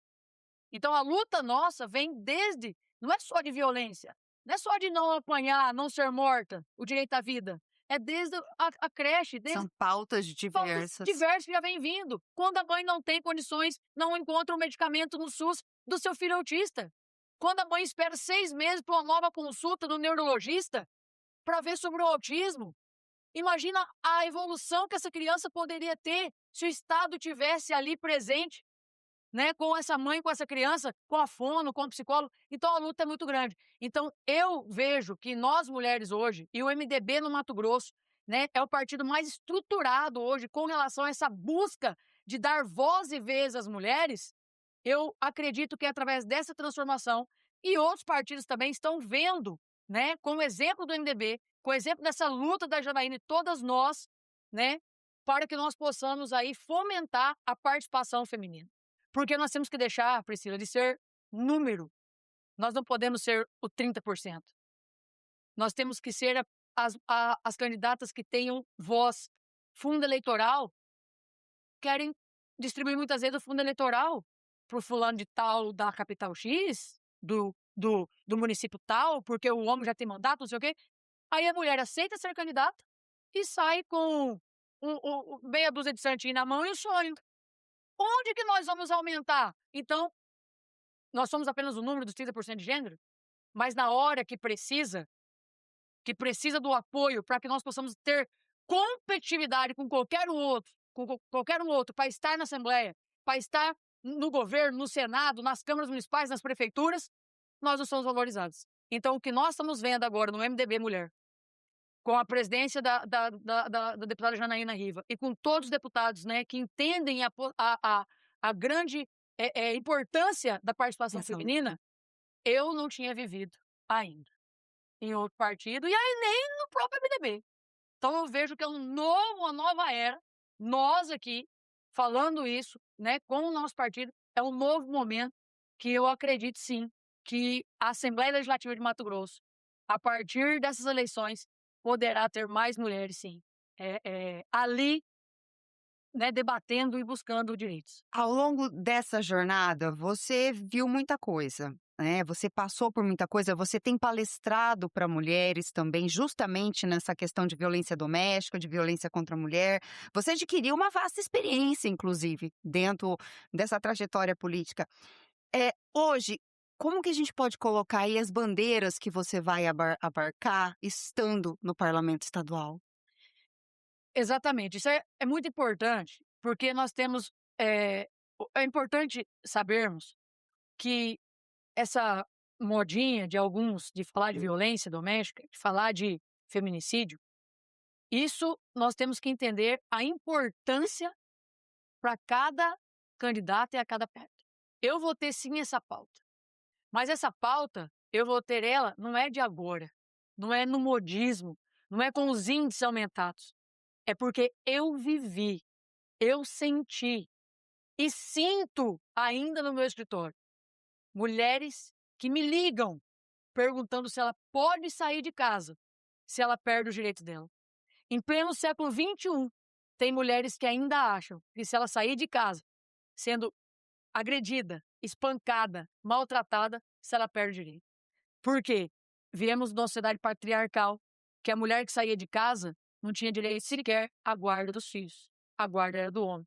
Então a luta nossa vem desde, não é só de violência, não é só de não apanhar, não ser morta, o direito à vida, é desde a creche, desde São pautas pautas diversas. diversas que já vem vindo. Quando a mãe não tem condições, não encontra um medicamento no SUS do seu filho autista. Quando a mãe espera 6 meses para uma nova consulta do neurologista para ver sobre o autismo. Imagina a evolução que essa criança poderia ter se o Estado tivesse ali presente, né, com essa mãe, com essa criança, com a fono, com o psicólogo. Então a luta é muito grande. Então eu vejo que nós mulheres hoje, e o MDB no Mato Grosso, né, é o partido mais estruturado hoje com relação a essa busca de dar voz e vez às mulheres. Eu acredito que é através dessa transformação, e outros partidos também estão vendo, né, com o exemplo do MDB, com o exemplo dessa luta da Janaína e todas nós, né, para que nós possamos aí fomentar a participação feminina. Porque nós temos que deixar, Priscila, de ser número. Nós não podemos ser o 30%. Nós temos que ser as candidatas que tenham voz. Fundo eleitoral, querem distribuir muitas vezes o fundo eleitoral para o fulano de tal da capital X, do município tal, porque o homem já tem mandato, não sei o quê. Aí a mulher aceita ser candidata e sai com meia dúzia de santinho na mão e o sonho. Onde que nós vamos aumentar? Então, nós somos apenas o número dos 30% de gênero, mas na hora que precisa do apoio para que nós possamos ter competitividade com qualquer um outro, para estar na Assembleia, para estar no governo, no Senado, nas câmaras municipais, nas prefeituras, nós não somos valorizados. Então, o que nós estamos vendo agora no MDB Mulher, com a presidência da deputada Janaína Riva e com todos os deputados, né, que entendem a grande importância da participação feminina, eu não tinha vivido ainda em outro partido, e aí nem no próprio MDB. Então eu vejo que é uma nova era, nós aqui, falando isso, né, com o nosso partido, é um novo momento que eu acredito sim, que a Assembleia Legislativa de Mato Grosso, a partir dessas eleições, poderá ter mais mulheres sim, ali, né, debatendo e buscando direitos. Ao longo dessa jornada, você viu muita coisa, né, você passou por muita coisa, você tem palestrado para mulheres também, justamente nessa questão de violência doméstica, de violência contra a mulher. Você adquiriu uma vasta experiência, inclusive, dentro dessa trajetória política. Hoje, Como que a gente pode colocar aí as bandeiras que você vai abarcar estando no parlamento estadual? Exatamente, isso é muito importante, porque nós temos, é importante sabermos que essa modinha de alguns de falar de violência doméstica, de falar de feminicídio, isso nós temos que entender a importância para cada candidato e a cada pauta. Eu vou ter sim essa pauta, mas essa pauta eu vou ter ela não é de agora, não é no modismo, não é com os índices aumentados, é porque eu vivi, eu senti e sinto ainda no meu escritório mulheres que me ligam perguntando se ela pode sair de casa, se ela perde os direitos dela. Em pleno século XXI, tem mulheres que ainda acham que se ela sair de casa, sendo agredida, espancada, maltratada, se ela perde o direito. Por quê? Viemos de uma sociedade patriarcal, que a mulher que saía de casa não tinha direito sequer à guarda dos filhos. A guarda era do homem.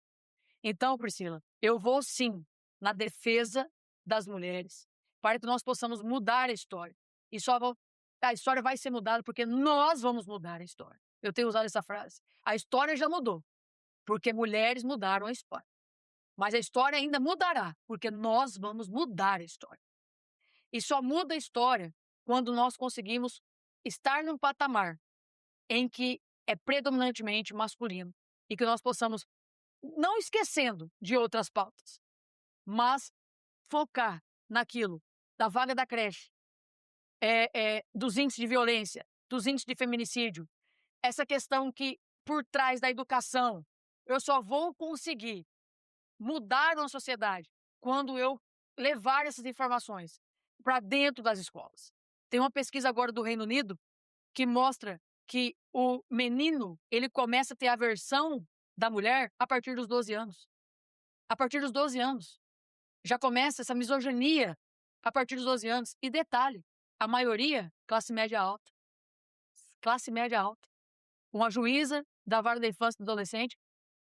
Então, Priscila, eu vou sim na defesa das mulheres, para que nós possamos mudar a história. E só vou a história vai ser mudada porque nós vamos mudar a história. Eu tenho usado essa frase. A história já mudou, porque mulheres mudaram a história. Mas a história ainda mudará, porque nós vamos mudar a história. E só muda a história quando nós conseguimos estar num patamar em que é predominantemente masculino e que nós possamos, não esquecendo de outras pautas, mas focar naquilo da vaga da creche, dos índices de violência, dos índices de feminicídio, essa questão que por trás da educação, eu só vou conseguir mudar uma sociedade quando eu levar essas informações para dentro das escolas. Tem uma pesquisa agora do Reino Unido que mostra que o menino, ele começa a ter aversão da mulher a partir dos 12 anos. A partir dos 12 anos. Já começa essa misoginia a partir dos 12 anos. E detalhe, a maioria, classe média alta. Classe média alta. Uma juíza da vara da infância e do adolescente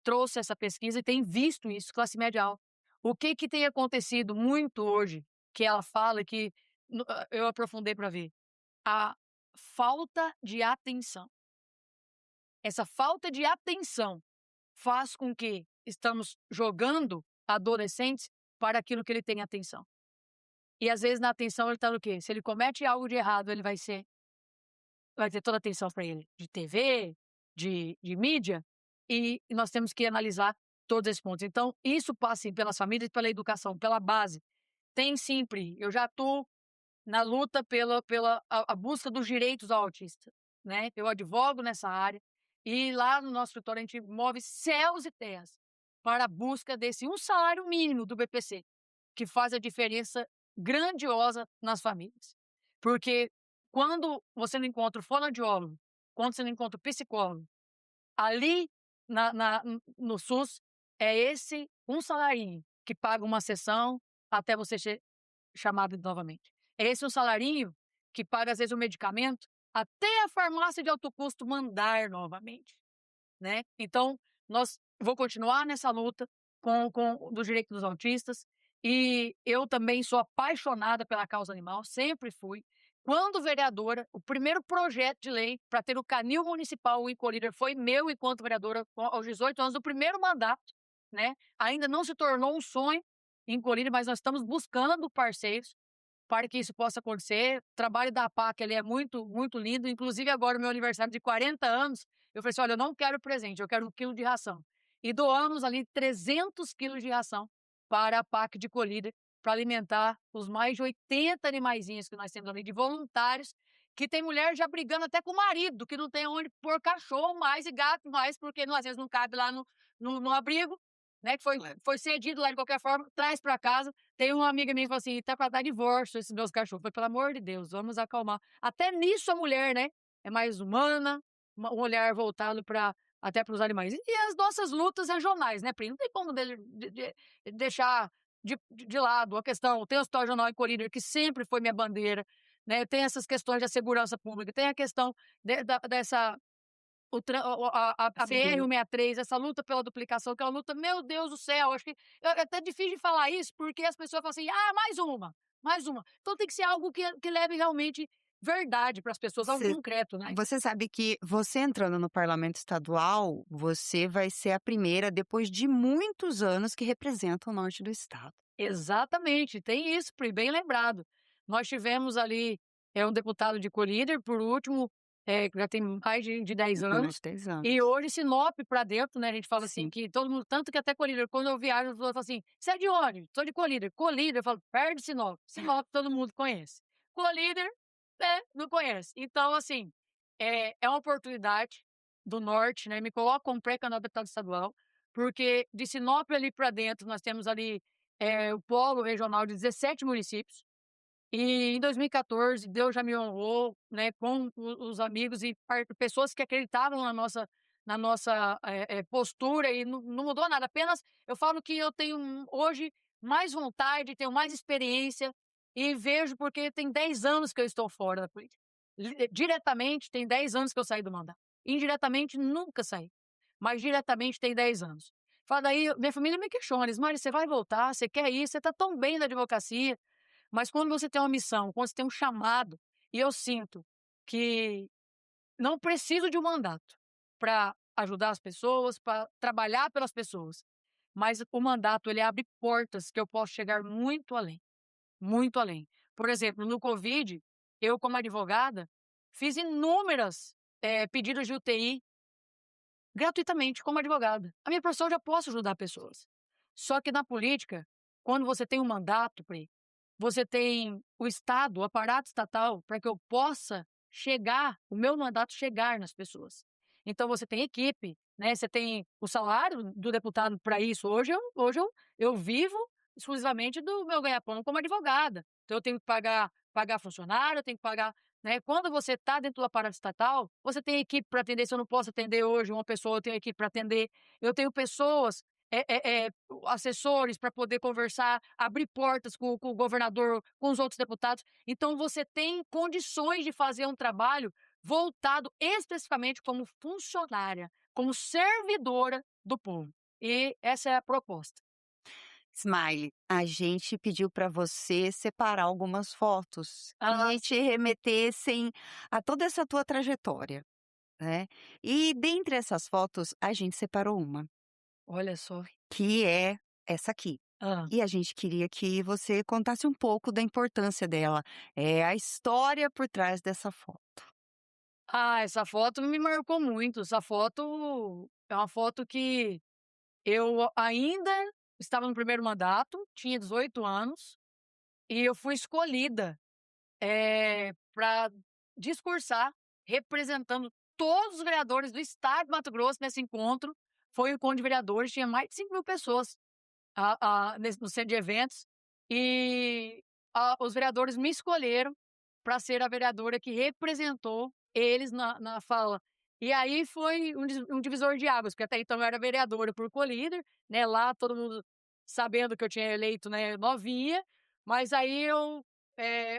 trouxe essa pesquisa e tem visto isso, classe média alta. O que que tem acontecido muito hoje, que ela fala que eu aprofundei para ver? A falta de atenção. Essa falta de atenção faz com que estamos jogando adolescentes para aquilo que ele tem atenção. E às vezes na atenção ele está no quê? Se ele comete algo de errado, ele vai ter toda a atenção para ele, de TV, de mídia, e nós temos que analisar todos esses pontos. Então, isso passa sim, pelas famílias, pela educação, pela base. Tem sempre, eu já estou na luta pela a busca dos direitos ao autista, né? Eu advogo nessa área e lá no nosso escritório a gente move céus e terras para a busca desse um salário mínimo do BPC, que faz a diferença grandiosa nas famílias. Porque quando você não encontra o fonoaudiólogo, quando você não encontra o psicólogo, ali no SUS é esse um salarinho que paga uma sessão até você ser chamado novamente. É esse um salarinho que paga, às vezes, o medicamento até a farmácia de alto custo mandar novamente, né. Então, nós vou continuar nessa luta com do direito dos autistas, e eu também sou apaixonada pela causa animal, sempre fui. Quando vereadora, o primeiro projeto de lei para ter o canil municipal, o Ecolíder, foi meu enquanto vereadora aos 18 anos do primeiro mandato, né. Ainda não se tornou um sonho em Colíder, mas nós estamos buscando parceiros para que isso possa acontecer. O trabalho da APAC, ele é muito, muito lindo. Inclusive, agora, o meu aniversário de 40 anos, eu falei assim: olha, eu não quero presente, eu quero 1 quilo de ração. E doamos ali 300 quilos de ração para a APAC de Colíder, para alimentar os mais de 80 animaizinhos que nós temos ali, de voluntários, que tem mulher já brigando até com o marido, que não tem onde pôr cachorro mais e gato mais, porque às vezes não cabe lá no abrigo, né? Que foi cedido lá de qualquer forma, traz para casa. Tem uma amiga minha que falou assim: "Tá para dar divórcio esses meus cachorros". Eu falei: "Pelo amor de Deus, vamos acalmar". Até nisso a mulher, né, é mais humana, um olhar voltado para até para os animais. E as nossas lutas regionais, né, Pri, não tem como deixar de lado a questão. Tem o Hospital Regional em Colíder, que sempre foi minha bandeira, né, tem essas questões da segurança pública, tem a questão dessa a Sim. BR-163, essa luta pela duplicação, que é uma luta, meu Deus do céu, acho que é até difícil de falar isso, porque as pessoas falam assim: "Ah, mais uma, mais uma". Então tem que ser algo que leve realmente verdade para as pessoas, algo Você concreto, né. você sabe que você entrando no parlamento estadual, você vai ser a primeira depois de muitos anos que representa o norte do estado. Exatamente, tem isso, Pri, bem lembrado. Nós tivemos ali, um deputado de colíder, por último, já tem mais de 10 Mais anos, de 10 e anos. hoje Sinop para dentro, né, a gente fala assim Sim. que todo mundo tanto que até colíder, quando eu viajo, as pessoas falam assim: "Você é de onde?", "Sou de Colíder", "Colíder", eu falo: "Perto de Sinop", Sinop todo mundo conhece. Colíder, né, não conhece. Então assim, é uma oportunidade do norte, né, me coloco como pré-candidato a deputado estadual, porque de Sinop ali para dentro nós temos ali o polo regional de 17 municípios, e em 2014 Deus já me honrou, né, com o os amigos e pessoas que acreditavam na nossa, postura e não mudou nada, apenas eu falo que eu tenho hoje mais vontade, tenho mais experiência e vejo porque tem 10 anos que eu estou fora da política. Diretamente tem 10 anos que eu saí do mandato, indiretamente nunca saí, mas diretamente tem 10 anos. Fala daí minha família me questiona, eles: "Mari, você vai voltar? Você quer ir? Você está tão bem na advocacia". Mas quando você tem uma missão, quando você tem um chamado, e eu sinto que não preciso de um mandato para ajudar as pessoas, para trabalhar pelas pessoas, mas o mandato ele abre portas que eu posso chegar muito além, muito além. Por exemplo, no Covid, eu como advogada, fiz inúmeras, pedidos de UTI gratuitamente, como advogada. A minha profissão eu já posso ajudar pessoas. Só que na política, quando você tem um mandato, Pri, você tem o Estado, o aparato estatal, para que eu possa chegar, o meu mandato chegar nas pessoas. Então você tem equipe, né? Você tem o salário do deputado para isso. Hoje eu vivo exclusivamente do meu ganha-pão como advogada. Então eu tenho que pagar funcionário, eu tenho que pagar, né? Quando você está dentro do aparato estatal, você tem equipe para atender. Se eu não posso atender hoje uma pessoa, eu tenho equipe para atender. Eu tenho pessoas, assessores para poder conversar, abrir portas com o governador, com os outros deputados. Então você tem condições de fazer um trabalho voltado especificamente como funcionária, como servidora do povo. E essa é a proposta. Smile, a gente pediu para você separar algumas fotos Ah, que te remetessem a toda essa tua trajetória, né. E dentre essas fotos, a gente separou uma, olha só. que é essa aqui. Hã. E a gente queria que você contasse um pouco da importância dela, a história por trás dessa foto. Ah, essa foto me marcou muito. Essa foto é uma foto que eu ainda estava no primeiro mandato, tinha 18 anos, e eu fui escolhida, pra discursar, representando todos os vereadores do estado de Mato Grosso nesse encontro. Foi um encontro de vereadores, tinha mais de 5.000 pessoas, nesse no centro de eventos, e os vereadores me escolheram para ser a vereadora que representou eles na fala. E aí foi um divisor de águas, porque até então eu era vereadora por Colíder, né, lá todo mundo sabendo que eu tinha eleito, né, novinha, mas aí eu,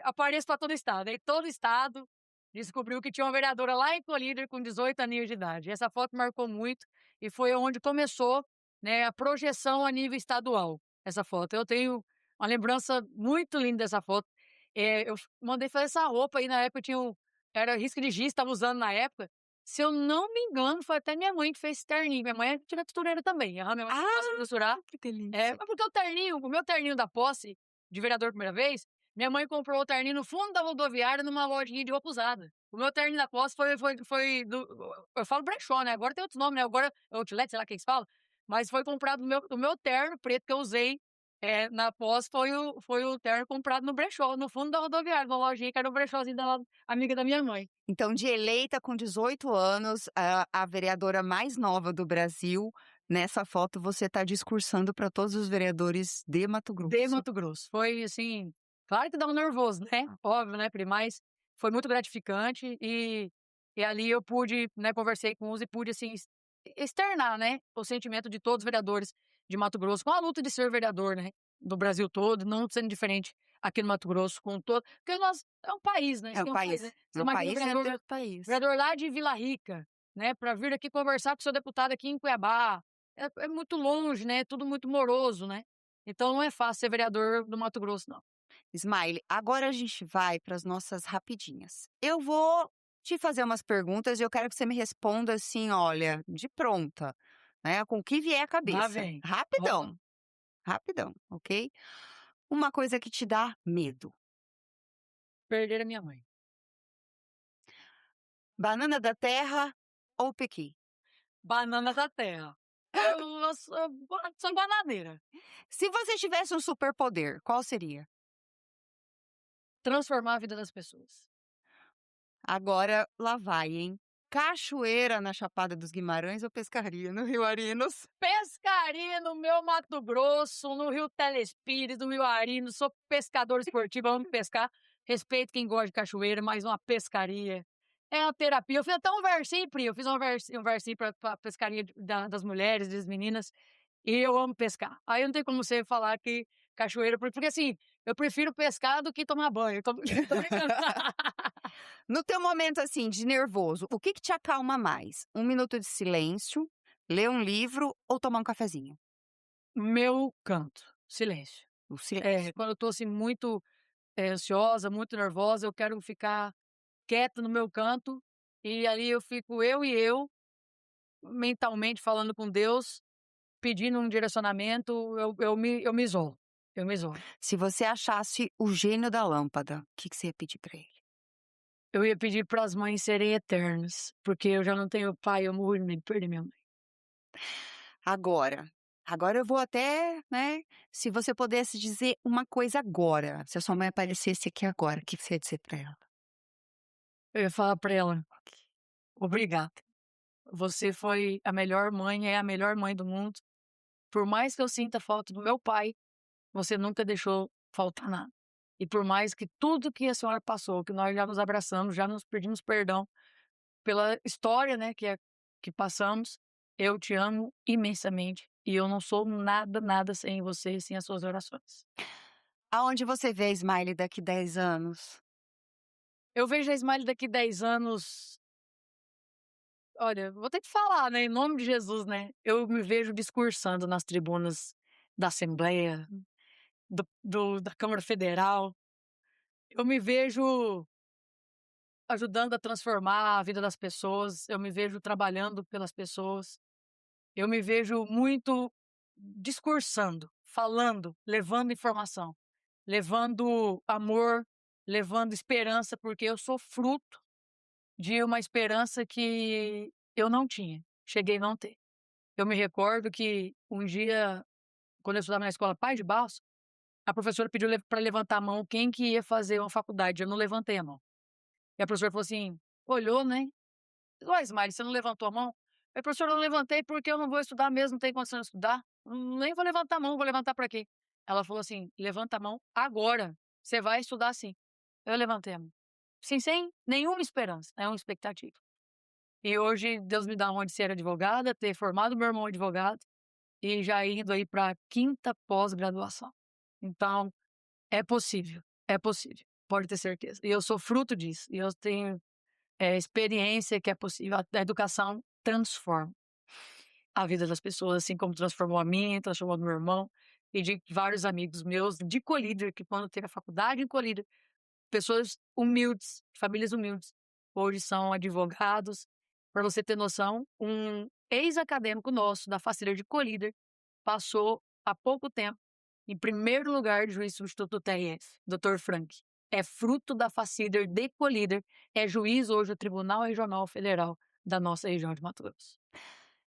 apareço para todo o estado, aí todo o estado descobriu que tinha uma vereadora lá em Colíder com 18 aninhos de idade. Essa foto marcou muito e foi onde começou, né, a projeção a nível estadual, essa foto. Eu tenho uma lembrança muito linda dessa foto. Eu mandei fazer essa roupa aí na época tinha era risco de giz, estava usando na época. Se eu não me engano, foi até minha mãe que fez esse terninho. Minha mãe é tira costureira também. Aham, minha mãe gosta de Ah, costurar. que delícia. Mas porque o meu terninho da posse de vereador primeira vez, minha mãe comprou o terninho no fundo da rodoviária numa lojinha de roupa usada. O meu terninho da posse foi do eu falo brechó, né, agora tem outros nomes, né, agora é outlet, sei lá o que que se fala, mas foi comprado o meu terno preto que eu usei, na posse foi o terno comprado no brechó, no fundo da rodoviária, numa lojinha que era o brechózinho da amiga da minha mãe, Então, de eleita com 18 anos, a vereadora mais nova do Brasil, nessa foto você está discursando para todos os vereadores de Mato de Grosso. Mato Grosso. Foi assim, claro que dá um nervoso, né, óbvio, né, Pri, mas foi muito gratificante e ali eu pude, né, conversei com uns e pude, assim, externar, né, o sentimento de todos os vereadores de Mato Grosso, com a luta de ser vereador, né, do Brasil todo, não sendo diferente aqui no Mato Grosso, com todo porque nós é um país, né, É isso o aqui é um país, país. né. Você No imagina o país dentro vereador do país. vereador lá de Vila Rica, né, para vir aqui conversar com o seu deputado aqui em Cuiabá. É muito longe, né, é tudo muito moroso, né. Então não é fácil ser vereador do Mato Grosso não. Smile, agora a gente vai para as nossas rapidinhas. Eu vou te fazer umas perguntas e eu quero que você me responda assim, olha, de pronta, né, com o que vier à Lá cabeça. vem. Ó, Rapidão, rapidão, ok? Uma coisa que te dá medo. perder a minha mãe. Banana da terra ou pequi? Banana da terra. Eu sou bananeira. Se você tivesse um superpoder, qual seria? Transformar a vida das pessoas. Agora lá vai, hein? Cachoeira na Chapada dos Guimarães ou pescaria no Rio Arinos? Pescaria no meu Mato Grosso, no Rio Telespires, no Rio Arinos, sou pescador esportivo, amo pescar, respeito quem gosta de cachoeira, mas uma pescaria é uma terapia. Eu fiz até um versinho, Pri, eu fiz um versinho pra pescaria das mulheres, das meninas, e eu amo pescar. Aí não tem como você falar que cachoeira, porque assim, eu prefiro pescar do que tomar banho, tô tô brincando. No teu momento, assim, de nervoso, o que que te acalma mais? Um minuto de silêncio, ler um livro ou tomar um cafezinho? Meu canto, silêncio. O silêncio. Quando eu tô assim muito, ansiosa, muito nervosa, eu quero ficar quieta no meu canto, e ali eu fico eu, mentalmente falando com Deus, pedindo um direcionamento, eu me isolo, eu me isolo. Se você achasse o gênio da lâmpada, o que que você ia pedir pra ele? Eu ia pedir para as mães serem eternas, porque eu já não tenho pai, eu morro de medo de perder minha mãe. Agora eu vou até, né, se você pudesse dizer uma coisa agora, se a sua mãe aparecesse aqui agora, o que que você ia dizer pra ela? Eu ia falar para ela: "Obrigada, você foi a melhor mãe, é a melhor mãe do mundo, por mais que eu sinta falta do meu pai, você nunca deixou faltar nada. E por mais que tudo que a senhora passou, que nós já nos abraçamos, já nos pedimos perdão pela história, né, que passamos, eu te amo imensamente e eu não sou nada, nada sem você, sem as suas orações." Aonde você vê a Smiley daqui 10 anos? Eu vejo a Smiley daqui 10 anos, olha, vou ter que falar, né, em nome de Jesus, né, eu me vejo discursando nas tribunas da Assembleia, da Câmara Federal, eu me vejo ajudando a transformar a vida das pessoas, eu me vejo trabalhando pelas pessoas, eu me vejo muito discursando, falando, levando informação, levando amor, levando esperança, porque eu sou fruto de uma esperança que eu não tinha, cheguei a não ter. Eu me recordo que um dia, quando eu estudava na escola Paz de Barros, a professora pediu para levantar a mão quem que ia fazer uma faculdade, eu não levantei a mão. E a professora falou assim, olhou, né? "Ué, Ismael, você não levantou a mão?" Eu: "Professor, eu não levantei porque eu não vou estudar mesmo, não tenho condição de estudar. Nem vou levantar a mão, vou levantar para quê?" Ela falou assim: "Levanta a mão agora, você vai estudar sim." Eu levantei a mão, sim, sem nenhuma esperança, nenhuma expectativa. E hoje Deus me dá a honra de ser advogada, ter formado meu irmão advogado e já indo aí para a 5ª pós-graduação. Então, é possível, pode ter certeza. E eu sou fruto disso, e eu tenho experiência que é possível. A educação transforma a vida das pessoas, assim como transformou a minha, transformou a do meu irmão e de vários amigos meus de Colíder, que quando teve a faculdade em Colíder, pessoas humildes, famílias humildes, hoje são advogados. Para você ter noção, um ex-acadêmico nosso da Facilidade de Colíder passou há pouco tempo em primeiro lugar de juiz substituto do TRF, Dr. Frank. É fruto da Facilidade de Colíder, é juiz hoje do Tribunal Regional Federal da nossa região de Mato Grosso.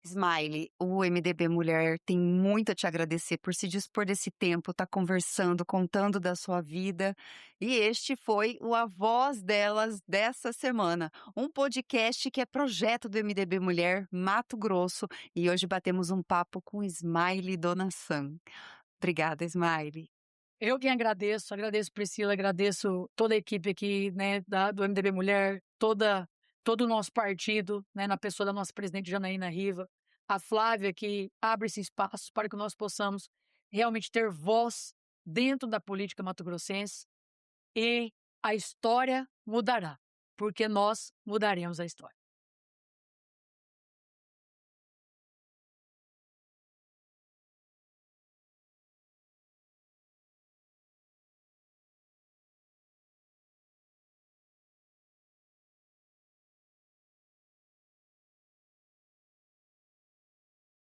Smiley, o MDB Mulher tem muito a te agradecer por se dispor desse tempo, tá conversando, contando da sua vida. E este foi o A Voz Delas dessa semana, um podcast que é projeto do MDB Mulher Mato Grosso. E hoje batemos um papo com Smiley Dona Sam. Obrigada, Smiley. Eu quem agradeço, agradeço Priscila, agradeço toda a equipe aqui, né, do MDB Mulher, todo o nosso partido, né, na pessoa da nossa presidente Janaína Riva, a Flávia que abre esse espaço para que nós possamos realmente ter voz dentro da política mato-grossense e a história mudará, porque nós mudaremos a história.